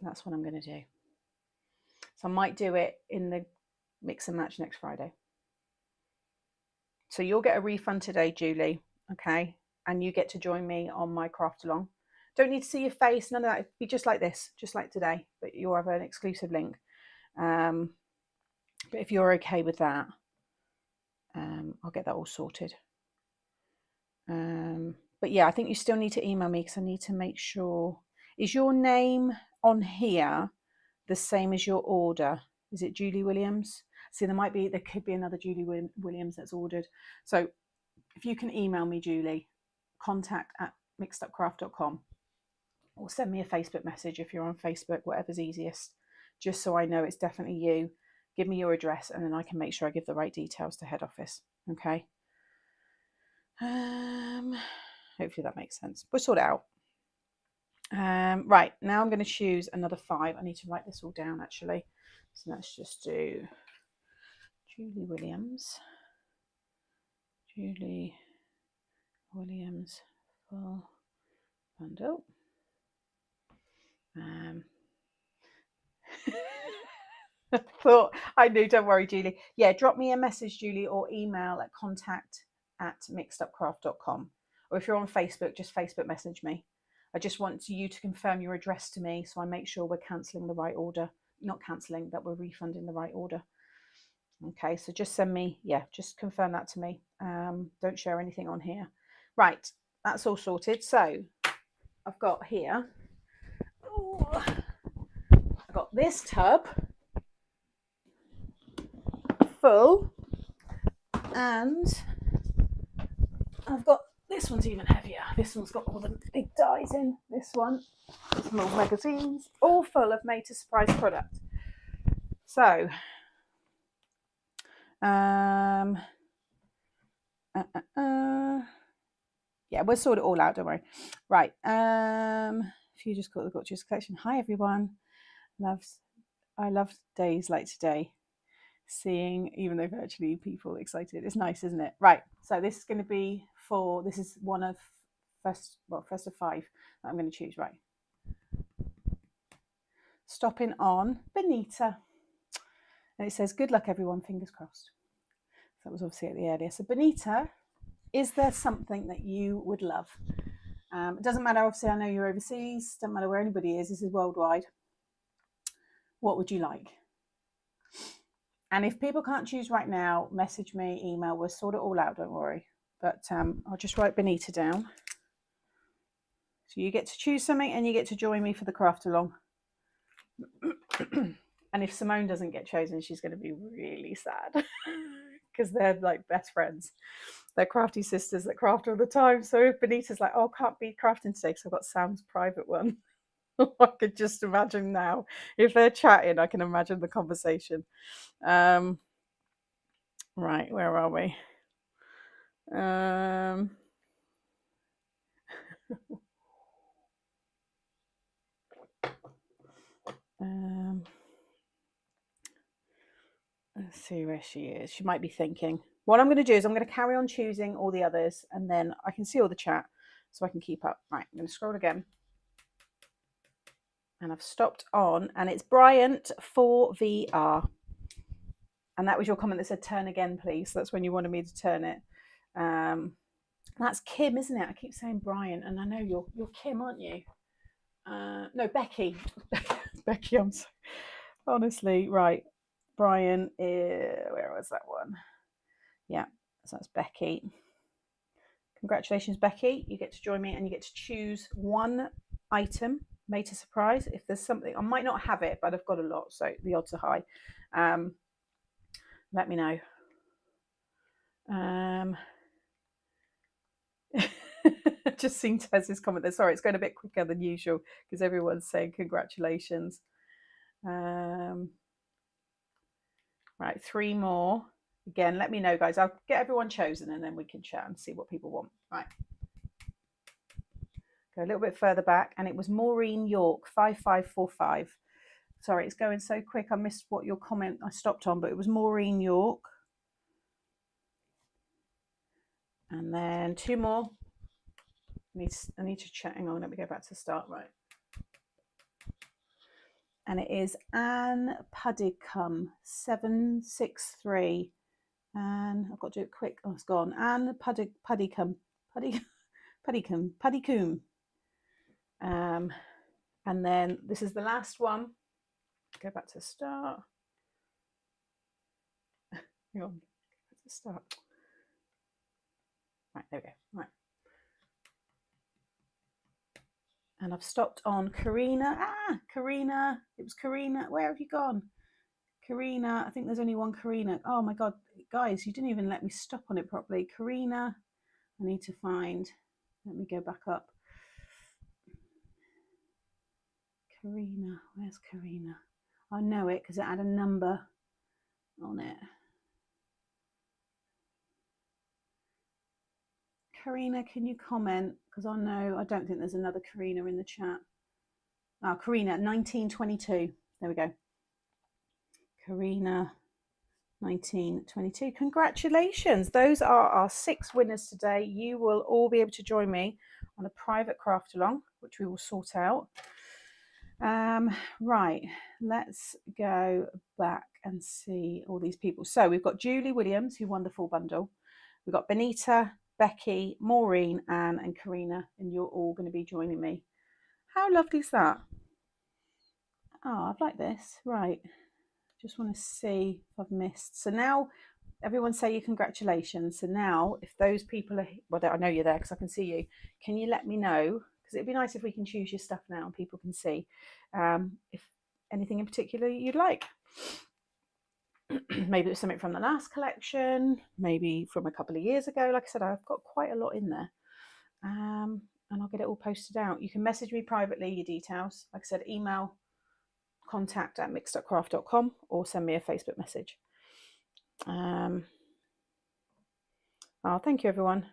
That's what I'm going to do. So I might do it in the mix and match next Friday. So you'll get a refund today, Julie, okay? And you get to join me on my craft along. Don't need to see your face, none of that. It'll be just like this, just like today, but you'll have an exclusive link. But if you're okay with that, I'll get that all sorted. But yeah, I think you still need to email me, because I need to make sure. Is your name on here the same as your order? Is it Julie Williams? See, there could be another Julie Williams that's ordered. So if you can email me, Julie, contact@mixedupcraft.com, or send me a Facebook message if you're on Facebook, whatever's easiest, just so I know it's definitely you. Give me your address, and then I can make sure I give the right details to head office. Okay. Hopefully that makes sense. We'll sort it out. Right, now I'm going to choose another 5. I need to write this all down, actually. So let's just do Julie Williams. Julie Williams full bundle. I knew, don't worry, Julie. Yeah, drop me a message, Julie, or email at contact@mixedupcraft.com. Or if you're on Facebook, just Facebook message me. I just want you to confirm your address to me, so I make sure we're cancelling the right order. Not cancelling, that we're refunding the right order. Okay, so just send me, just confirm that to me. Don't share anything on here. Right, that's all sorted. So I've got here, I've got this tub full, and I've got this one's even heavier. This one's got all the big dies in. This one, some old magazines, all full of made to surprise product. So, yeah, we'll sort it all out. Don't worry. Right. If you just caught the Gorgeous Collection. Hi everyone. I love days like today. Seeing, even though virtually, people excited. It's nice, isn't it? Right. So this is going to be this is one of first of 5 that I'm going to choose. Right. Stopping on Benita. And it says, good luck everyone, fingers crossed. So that was obviously at the earlier. So Benita, is there something that you would love? It doesn't matter, obviously I know you're overseas, doesn't matter where anybody is, this is worldwide. What would you like? And if people can't choose right now, message me, email, we'll sort it all out, don't worry. But I'll just write Benita down. So you get to choose something, and you get to join me for the craft along. And if Simone doesn't get chosen, she's going to be really sad, because they're like best friends. They're crafty sisters that craft all the time. So if Benita's like, oh, can't be crafting today because I've got Sam's private one, I could just imagine now. If they're chatting, I can imagine the conversation. Right, where are we? Um, let's see where she is. She might be thinking. What I'm going to do is I'm going to carry on choosing all the others, and then I can see all the chat, so I can keep up. Right, I'm going to scroll again. And I've stopped on, and it's Bryant 4VR. And that was your comment that said turn again, please. So that's when you wanted me to turn it. That's Kim, isn't it? I keep saying Brian, and I know you're Kim, aren't you? No, Becky. Becky, I'm so, honestly, right. Brian, where was that one? Yeah, so that's Becky. Congratulations, Becky. You get to join me, and you get to choose one item made to surprise. If there's something, I might not have it, but I've got a lot, so the odds are high. Let me know. Just seen Tez's comment there. Sorry, it's going a bit quicker than usual because everyone's saying congratulations. Right, 3 more. Again, let me know, guys. I'll get everyone chosen and then we can chat and see what people want. Right. Go a little bit further back, and it was Maureen York, 5545. Sorry, it's going so quick. I missed what your comment I stopped on, but it was Maureen York. And then 2 more. I need to check. Hang on, let me go back to the start. Right. And it is Anne Puddicombe 763. And I've got to do it quick. Oh, it's gone. Anne Puddicombe. Puddicombe. And then this is the last one. Go back to the start. Hang on. Back to the start. Right, there we go. Right. And I've stopped on Karina. Karina. It was Karina. Where have you gone? Karina. I think there's only one Karina. Oh my God. Guys, you didn't even let me stop on it properly. Karina. I need to find. Let me go back up. Karina. Where's Karina? I know it because it had a number on it. Karina, can you comment? Because I don't think there's another Karina in the chat. Oh, Karina, 1922. There we go. Karina, 1922. Congratulations. Those are our 6 winners today. You will all be able to join me on a private craft along, which we will sort out. Right, let's go back and see all these people. So we've got Julie Williams, who won the full bundle. We've got Benita, Becky, Maureen, Anne, and Karina, and you're all going to be joining me. How lovely is that? Oh, I've liked this. Right. Just want to see if I've missed. So now everyone say your congratulations. So now if those people are, well, I know you're there because I can see you. Can you let me know? Because it'd be nice if we can choose your stuff now and people can see if anything in particular you'd like. Maybe it's something from the last collection, maybe from a couple of years ago. Like I said, I've got quite a lot in there. And I'll get it all posted out. You can message me privately your details. Like I said, email contact@mixedupcraft.com or send me a Facebook message. Oh, thank you, everyone.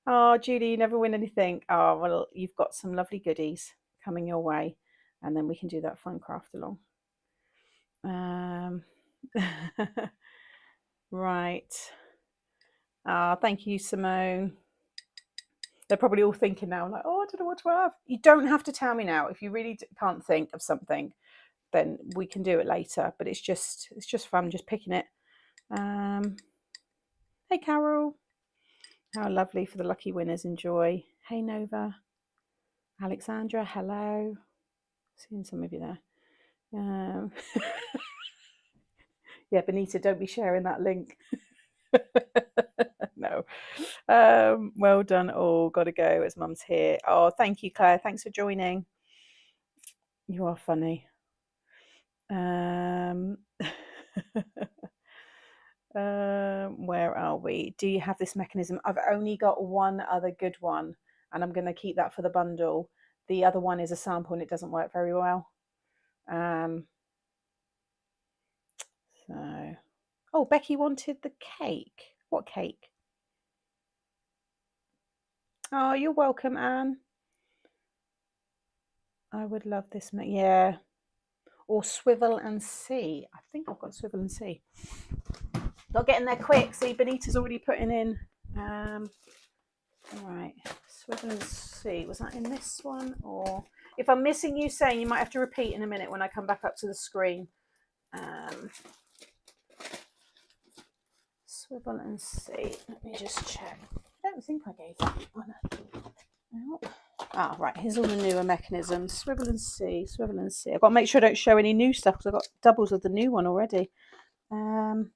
Oh, Judy, you never win anything. Oh, well, you've got some lovely goodies coming your way, and then we can do that fun craft along. Right. Thank you, Simone. They're probably all thinking now, like, oh, I don't know what to have. You don't have to tell me now. If you really can't think of something, then we can do it later. But it's just fun, just picking it. Hey, Carol. How lovely for the lucky winners. Enjoy. Hey, Nova. Alexandra, hello. Seeing some of you there. Yeah, Benita, don't be sharing that link. No. Well done all. Gotta go as Mum's here. Oh, thank you, Claire. Thanks for joining. You are funny. Where are we? Do you have this mechanism? I've only got one other good one, and I'm going to keep that for the bundle. The other one is a sample, and it doesn't work very well. So, oh, Becky wanted the cake. What cake? Oh, you're welcome, Anne. I would love this. Yeah. Or swivel and see. I think I've got swivel and see. They'll get in there quick. See, Benita's already putting in. All right. Swivel and see. Was that in this one? Or if I'm missing you saying, you might have to repeat in a minute when I come back up to the screen. Swivel and see. Let me just check. I don't think I gave that one. Ah, right. Here's all the newer mechanisms. Swivel and see. Swivel and see. I've got to make sure I don't show any new stuff because I've got doubles of the new one already. Where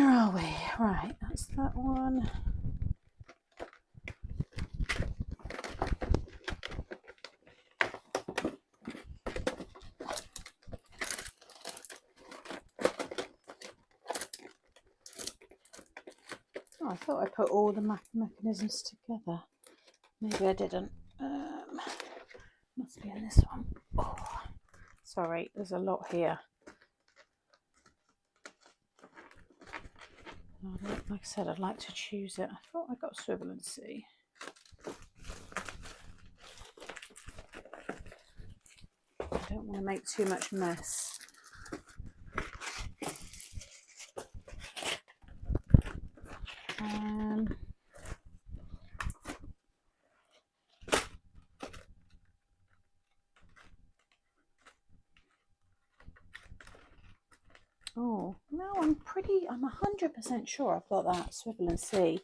are we? Right. That's that one. Oh, I thought I put all the mechanisms together. Maybe I didn't. Must be in this one. Oh, sorry, there's a lot here. Like I said, I'd like to choose it. I thought I got swivel and see. I don't want to make too much mess. Oh, no, I'm 100% sure I've got that, swivel and see.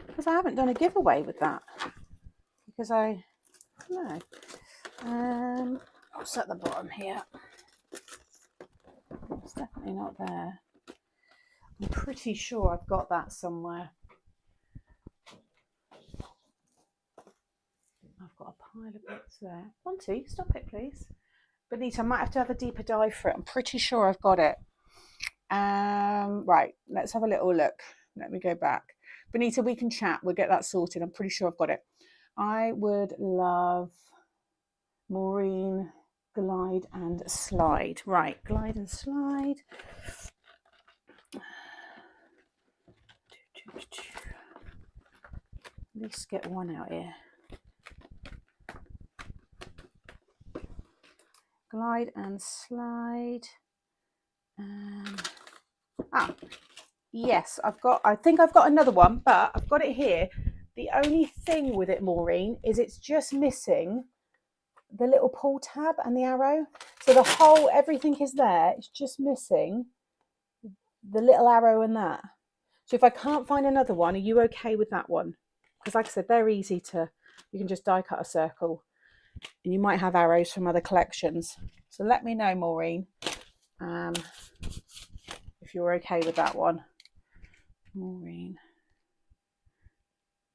Because I haven't done a giveaway with that. Because no. What's at the bottom here? It's definitely not there. I'm pretty sure I've got that somewhere. I've got a pile of bits there. Monty, stop it, please. Benita, I might have to have a deeper dive for it. I'm pretty sure I've got it. Right, let's have a little look. Let me go back. Benita, we can chat. We'll get that sorted. I'm pretty sure I've got it. I would love Maureen, glide and slide. Right, glide and slide. At least get one out here. Glide and slide. Yes, I think I've got another one, but I've got it here. The only thing with it, Maureen, is it's just missing the little pull tab and the arrow. So the whole, everything is there. It's just missing the little arrow and that. So if I can't find another one, are you okay with that one? Because like I said, they're easy to, you can just die cut a circle and you might have arrows from other collections. So let me know, Maureen, if you're okay with that one. Maureen.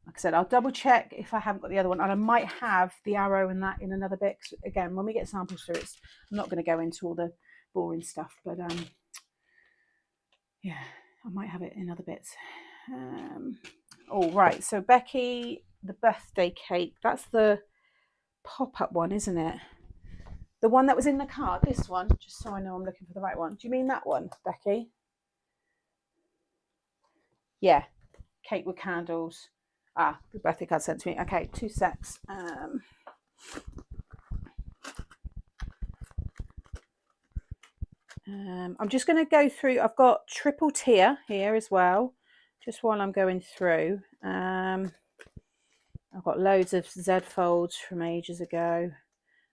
Like I said, I'll double check if I haven't got the other one, and I might have the arrow and that in another bit. Again, when we get samples through, I'm not going to go into all the boring stuff, but yeah, I might have it in other bits. All right, so Becky, the birthday cake, that's the pop-up one, isn't it? The one that was in the card, this one, just so I know I'm looking for the right one. Do you mean that one, Becky? Yeah, cake with candles. Ah, the birthday card sent to me. Okay, 2 secs. I'm just going to go through. I've got triple tier here as well, just while I'm going through. I've got loads of Z folds from ages ago.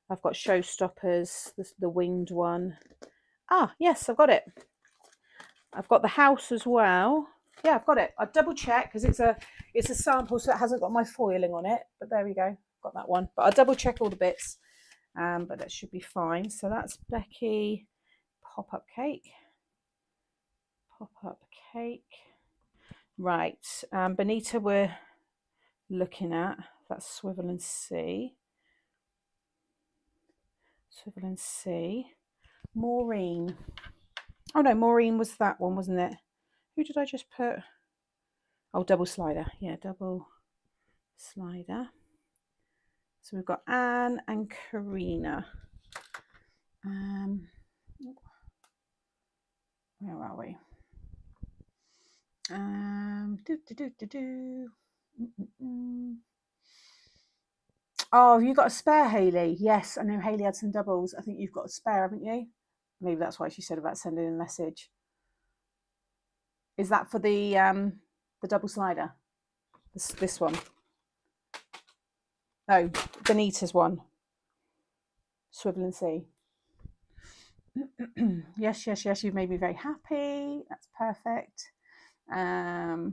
I've got showstoppers, the winged one. Ah, yes, I've got it. I've got the house as well. Yeah, I've got it. I double check because it's a sample, so it hasn't got my foiling on it. But there we go, got that one. But I double check all the bits, but that should be fine. So that's Becky pop-up cake. Pop-up cake. Right, Benita, we're looking at. That's swivel and see. Swivel and see. Maureen. Oh no, Maureen was that one, wasn't it? Who did I just put? Oh, double slider. Yeah, double slider. So we've got Anne and Karina. Where are we? Do, do, do, do, do. Oh, have you got a spare, Hayley? Yes, I know Hayley had some doubles. I think you've got a spare, haven't you? Maybe that's why she said about sending a message. Is that for the double slider? This one? No, Benita's one. Swivel and see. Yes, yes, yes. You've made me very happy. That's perfect. Okay.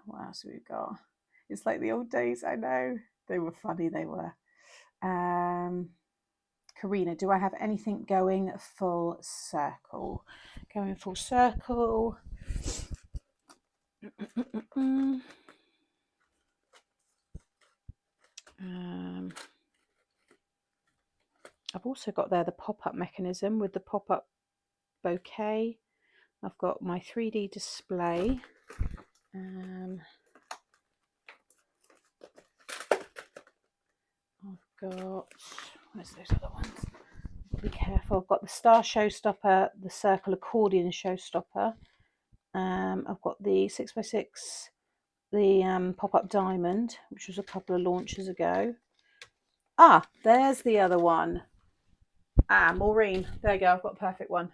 What else have we got? It's like the old days. I know they were funny. They were. Karina, do I have anything going full circle? Going full circle. I've also got there the pop-up mechanism with the pop-up bouquet. I've got my 3D display. I've got, where's those other ones? Be careful. I've got the star showstopper, the circle accordion showstopper. I've got the 6x6, the pop-up diamond, which was a couple of launches ago. Ah, there's the other one. Ah, Maureen. There you go. I've got a perfect one.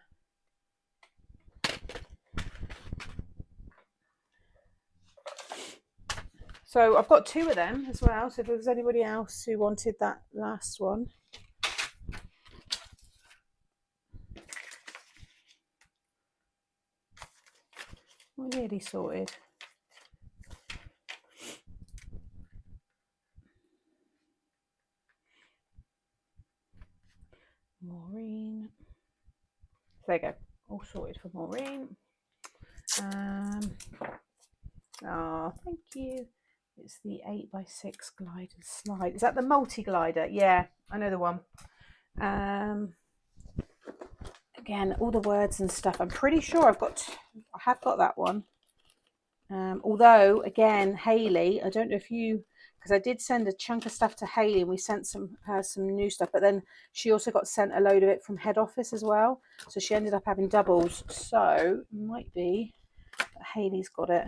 So I've got two of them as well. So if there was anybody else who wanted that last one. We're nearly sorted. Maureen. There you go. All sorted for Maureen. Oh, thank you. It's the 8x6 glide and slide. Is that the multi-glider? Yeah, I know the one. Again, all the words and stuff. I'm pretty sure I have got that one. Although, again, Hayley, I don't know if you, because I did send a chunk of stuff to Hayley and we sent her some new stuff, but then she also got sent a load of it from head office as well. So she ended up having doubles. So it might be that Hayley's got it.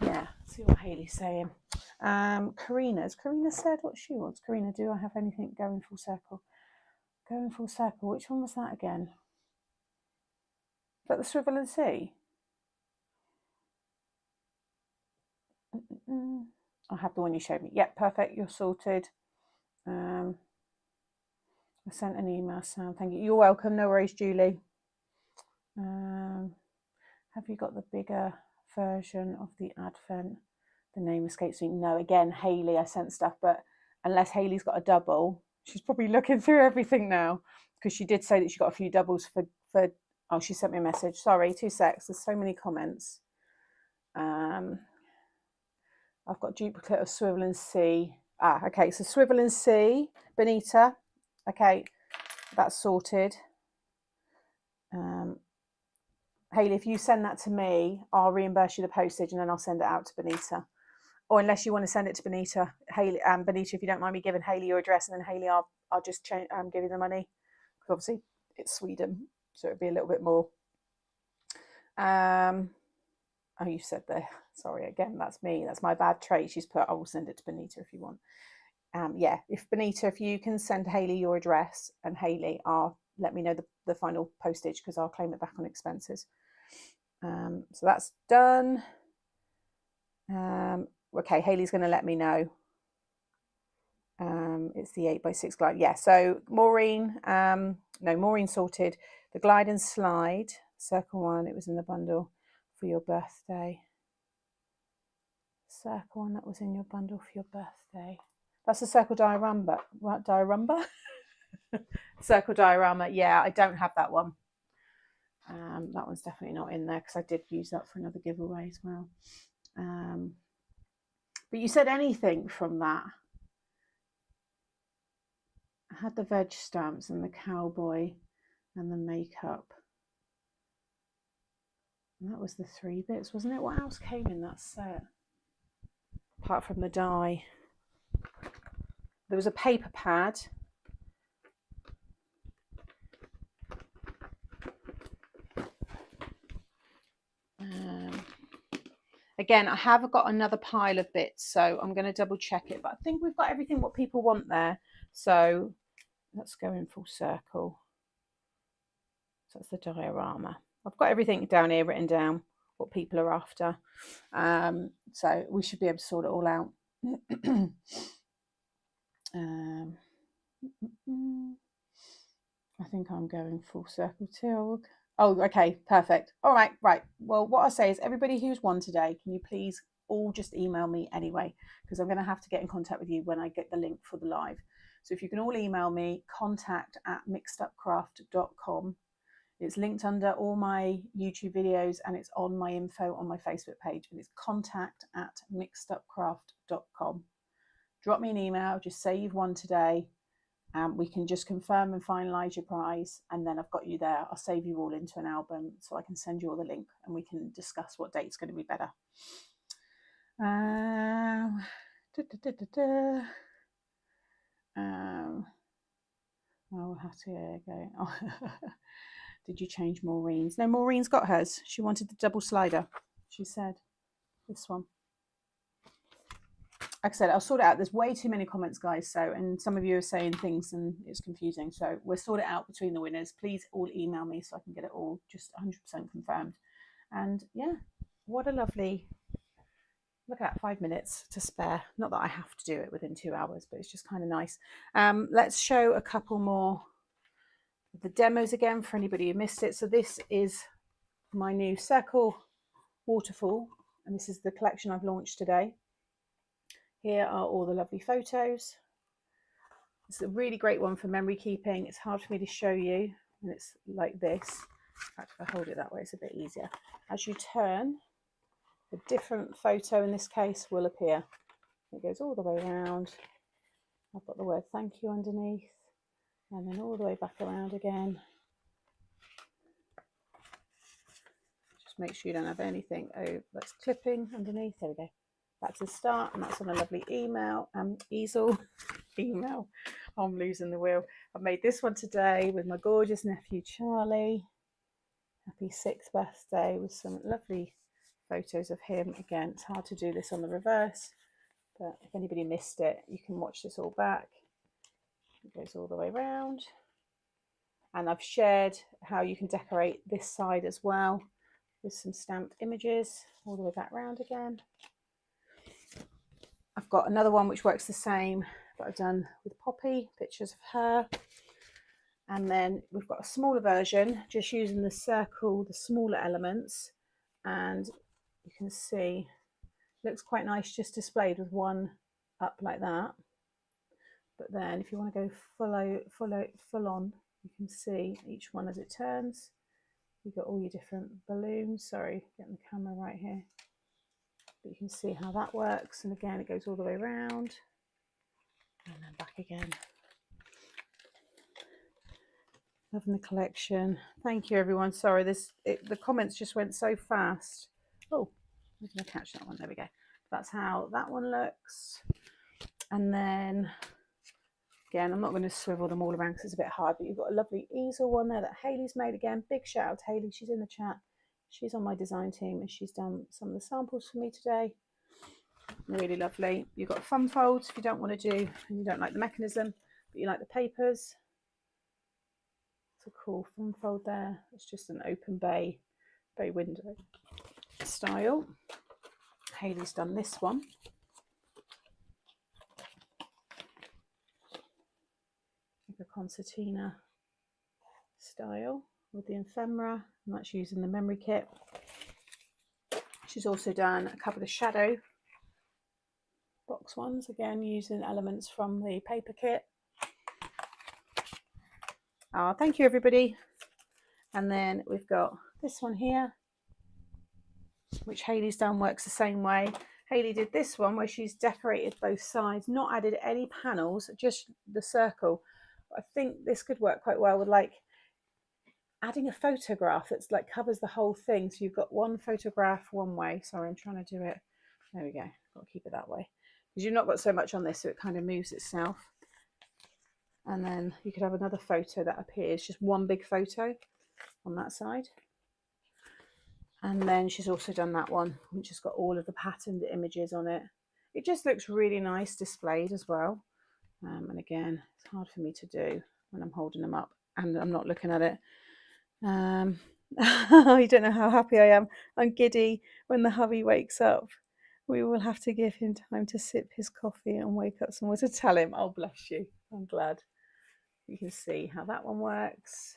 Yeah, see what Hayley's saying. Karina said what she wants. Karina, do I have anything going full circle? Going full circle. Which one was that again? Is that the swivel and see? I'll have the one you showed me. Yep, perfect. You're sorted. I sent an email, Sam. Thank you. You're welcome. No worries, Julie. Have you got the bigger version of the Advent? The name escapes me. No, again, Hayley, I sent stuff, but unless Hayley's got a double, she's probably looking through everything now because she did say that she got a few doubles for oh, she sent me a message. Sorry, 2 secs. There's so many comments. I've got duplicate of Swivel and See. Ah, okay. So Swivel and See, Benita. Okay, that's sorted. Hayley, if you send that to me, I'll reimburse you the postage and then I'll send it out to Benita. Or unless you want to send it to Benita, Hayley, Benita, if you don't mind me giving Hayley your address, and then Hayley, I'll just give you the money because obviously it's Sweden, so it'd be a little bit more. Oh, you said there. Sorry, again, that's me. That's my bad trait. She's put, I will send it to Benita if you want. Yeah, if Benita, if you can send Hayley your address, and Hayley, let me know the final postage because I'll claim it back on expenses. So that's done. Okay, Hayley's going to let me know. It's the 8x6 glide. Yeah, so Maureen, Maureen sorted the glide and slide, circle one. It was in the bundle for your birthday. Circle one that was in your bundle for your birthday. That's a circle diorama. What, diorama? Circle diorama. Yeah, I don't have that one. That one's definitely not in there because I did use that for another giveaway as well. But you said anything from that. I had the veg stamps and the cowboy and the makeup. And that was the 3 bits, wasn't it? What else came in that set? Apart from the die. There was a paper pad. Again, I have got another pile of bits, so I'm going to double check it, but I think we've got everything what people want there. So let's go in full circle. So that's the diorama. I've got everything down here written down, what people are after. So we should be able to sort it all out. I think I'm going full circle too. Oh, okay, perfect. All right, right. Well, what I say is everybody who's won today, can you please all just email me anyway, because I'm going to have to get in contact with you when I get the link for the live. So if you can all email me, contact@mixedupcraft.com. It's linked under all my YouTube videos and it's on my info on my Facebook page, but it's contact@mixedupcraft.com. Drop me an email, just say you've won today. We can just confirm and finalise your prize, and then I've got you there. I'll save you all into an album so I can send you all the link and we can discuss what date's going to be better. I'll have to go. Oh. Did you change Maureen's? No, Maureen's got hers. She wanted the double slider. She said this one. Like I said, I'll sort it out. There's way too many comments, guys. So, and some of you are saying things and it's confusing. So we'll sort it out between the winners. Please all email me so I can get it all just 100% confirmed. And yeah, what a lovely, look at that, 5 minutes to spare. Not that I have to do it within 2 hours, but it's just kind of nice. Let's show a couple more of the demos again for anybody who missed it. So this is my new Circular Waterfall, and this is the collection I've launched today. Here are all the lovely photos. It's a really great one for memory keeping. It's hard for me to show you, and it's like this. In fact, if I hold it that way, it's a bit easier. As you turn, a different photo in this case will appear. It goes all the way around. I've got the word thank you underneath, and then all the way back around again. Just make sure you don't have anything that's clipping underneath. There we go. That's a start, and that's on a lovely easel. Email. I'm losing the wheel. I've made this one today with my gorgeous nephew Charlie. Happy 6th birthday, with some lovely photos of him. Again, it's hard to do this on the reverse, but if anybody missed it, you can watch this all back. It goes all the way around. And I've shared how you can decorate this side as well with some stamped images all the way back round again. I've got another one which works the same that I've done with Poppy, pictures of her. And then we've got a smaller version, just using the circle, the smaller elements. And you can see, looks quite nice just displayed with one up like that. But then if you want to go full on, you can see each one as it turns. You've got all your different balloons. Sorry, getting the camera right here. But you can see how that works. And again, it goes all the way around and then back again. Loving the collection. Thank you, everyone. Sorry, the comments just went so fast. Oh, I'm going to catch that one. There we go. That's how that one looks. And then, again, I'm not going to swivel them all around because it's a bit hard, but you've got a lovely easel one there that Hayley's made. Again, big shout out to Hayley. She's in the chat. She's on my design team and she's done some of the samples for me today. Really lovely. You've got fun folds if you don't want to do, and you don't like the mechanism, but you like the papers. It's a cool fun fold there. It's just an open bay window style. Hayley's done this one. Like a concertina style with the ephemera, and that's using the memory kit. She's also done a couple of shadow box ones, again using elements from the paper kit. Oh, thank you, everybody. And then we've got this one here, which Hayley's done, works the same way. Hayley did this one where she's decorated both sides, not added any panels, just the circle. I think this could work quite well with like adding a photograph that's like covers the whole thing. So you've got one photograph one way. Sorry, I'm trying to do it. There we go. Got to keep it that way because you've not got so much on this, so it kind of moves itself. And then you could have another photo that appears, just one big photo on that side. And then she's also done that one, which has got all of the patterned images on it. It just looks really nice displayed as well. And again, it's hard for me to do when I'm holding them up and I'm not looking at it. You don't know how happy I am. I'm giddy when the hubby wakes up. We will have to give him time to sip his coffee and wake up some more to tell him. Oh, bless you. I'm glad. You can see how that one works.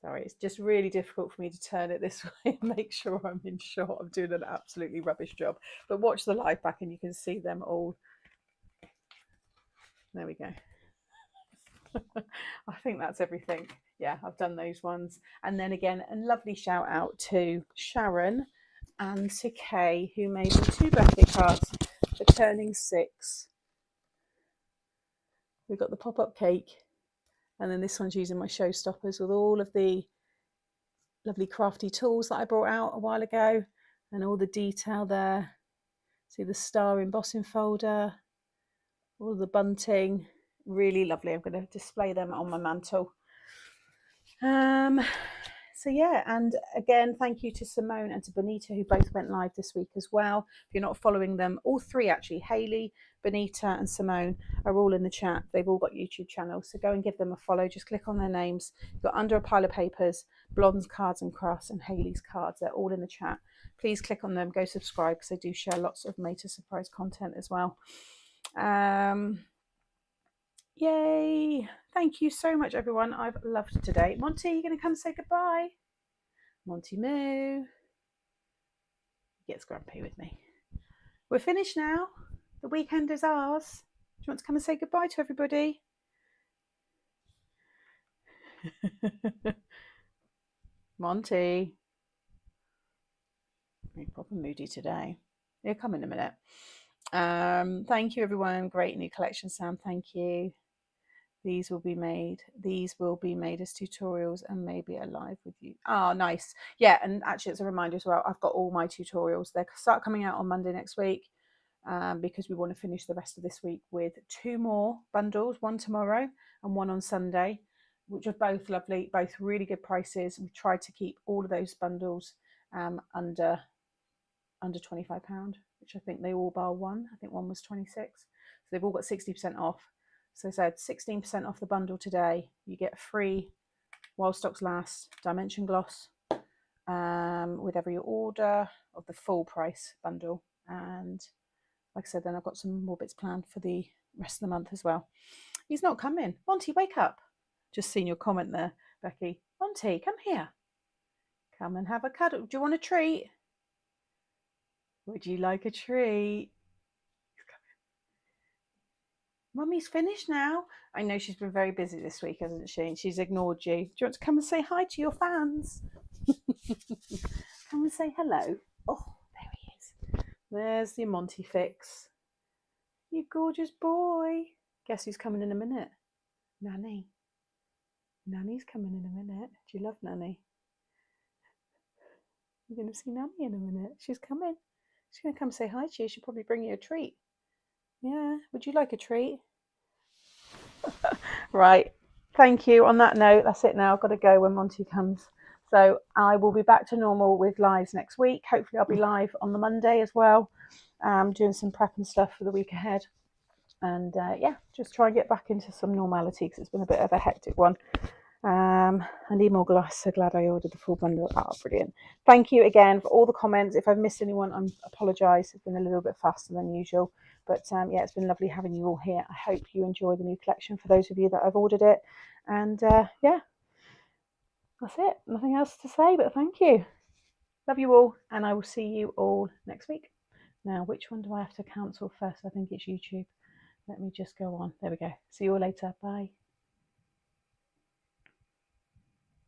Sorry, it's just really difficult for me to turn it this way and make sure I'm in shot. I'm doing an absolutely rubbish job. But watch the live back and you can see them all. There we go. I think that's everything. Yeah, I've done those ones. And then again, a lovely shout out to Sharon and to Kay, who made me 2 birthday cards for turning 6. We've got the pop-up cake, and then this one's using my showstoppers with all of the lovely crafty tools that I brought out a while ago, and all the detail there. See the star embossing folder, all the bunting, really lovely. I'm going to display them on my mantle. So yeah, and again, thank you to Simone and to Benita, who both went live this week as well. If you're not following them, all 3 actually, Hayley, Benita and Simone, are all in the chat. They've all got YouTube channels, so go and give them a follow. Just click on their names. You've got Under a Pile of Papers, Blonde's Cards and Crafts, and Hayley's Cards. They're all in the chat. Please click on them, go subscribe, because they do share lots of Made to Surprise content as well. Yay! Thank you so much, everyone. I've loved today. Monty, you going to come say goodbye? Monty Moo gets grumpy with me. We're finished now. The weekend is ours. Do you want to come and say goodbye to everybody? Monty. You're proper moody today. He'll come in a minute. Thank you, everyone. Great new collection, Sam. Thank you. These will be made as tutorials and maybe a live with you. Oh, nice. Yeah, and actually it's a reminder as well, I've got all my tutorials. They start coming out on Monday next week, because we want to finish the rest of this week with 2 more bundles, one tomorrow and one on Sunday, which are both lovely, both really good prices. We tried to keep all of those bundles under £25, which I think they all bar one. I think one was 26. So they've all got 60% off. So I said 16% off the bundle today. You get free, while stocks last, dimension gloss with every order of the full price bundle. And like I said, then I've got some more bits planned for the rest of the month as well. He's not coming. Monty, wake up. Just seen your comment there, Becky. Monty, come here. Come and have a cuddle. Do you want a treat? Would you like a treat? Mummy's finished now. I know she's been very busy this week, hasn't she? She's ignored you. Do you want to come and say hi to your fans? Come and say hello. Oh, there he is. There's the Monty fix. You gorgeous boy. Guess who's coming in a minute? Nanny. Nanny's coming in a minute. Do you love Nanny? You're going to see Nanny in a minute. She's coming. She's going to come say hi to you. She'll probably bring you a treat. Yeah. Would you like a treat? Right. Thank you. On that note, that's it now. I've got to go when Monty comes. So I will be back to normal with lives next week. Hopefully I'll be live on the Monday as well, doing some prep and stuff for the week ahead. And yeah, just try and get back into some normality because it's been a bit of a hectic one. And email glass, so glad I ordered the full bundle. Oh, brilliant. Thank you again for all the comments. If I've missed anyone, I apologise. It's been a little bit faster than usual. But yeah, it's been lovely having you all here. I hope you enjoy the new collection for those of you that have ordered it. And yeah, that's it. Nothing else to say, but thank you. Love you all, and I will see you all next week. Now, which one do I have to cancel first? I think it's YouTube. Let me just go on. There we go. See you all later. Bye.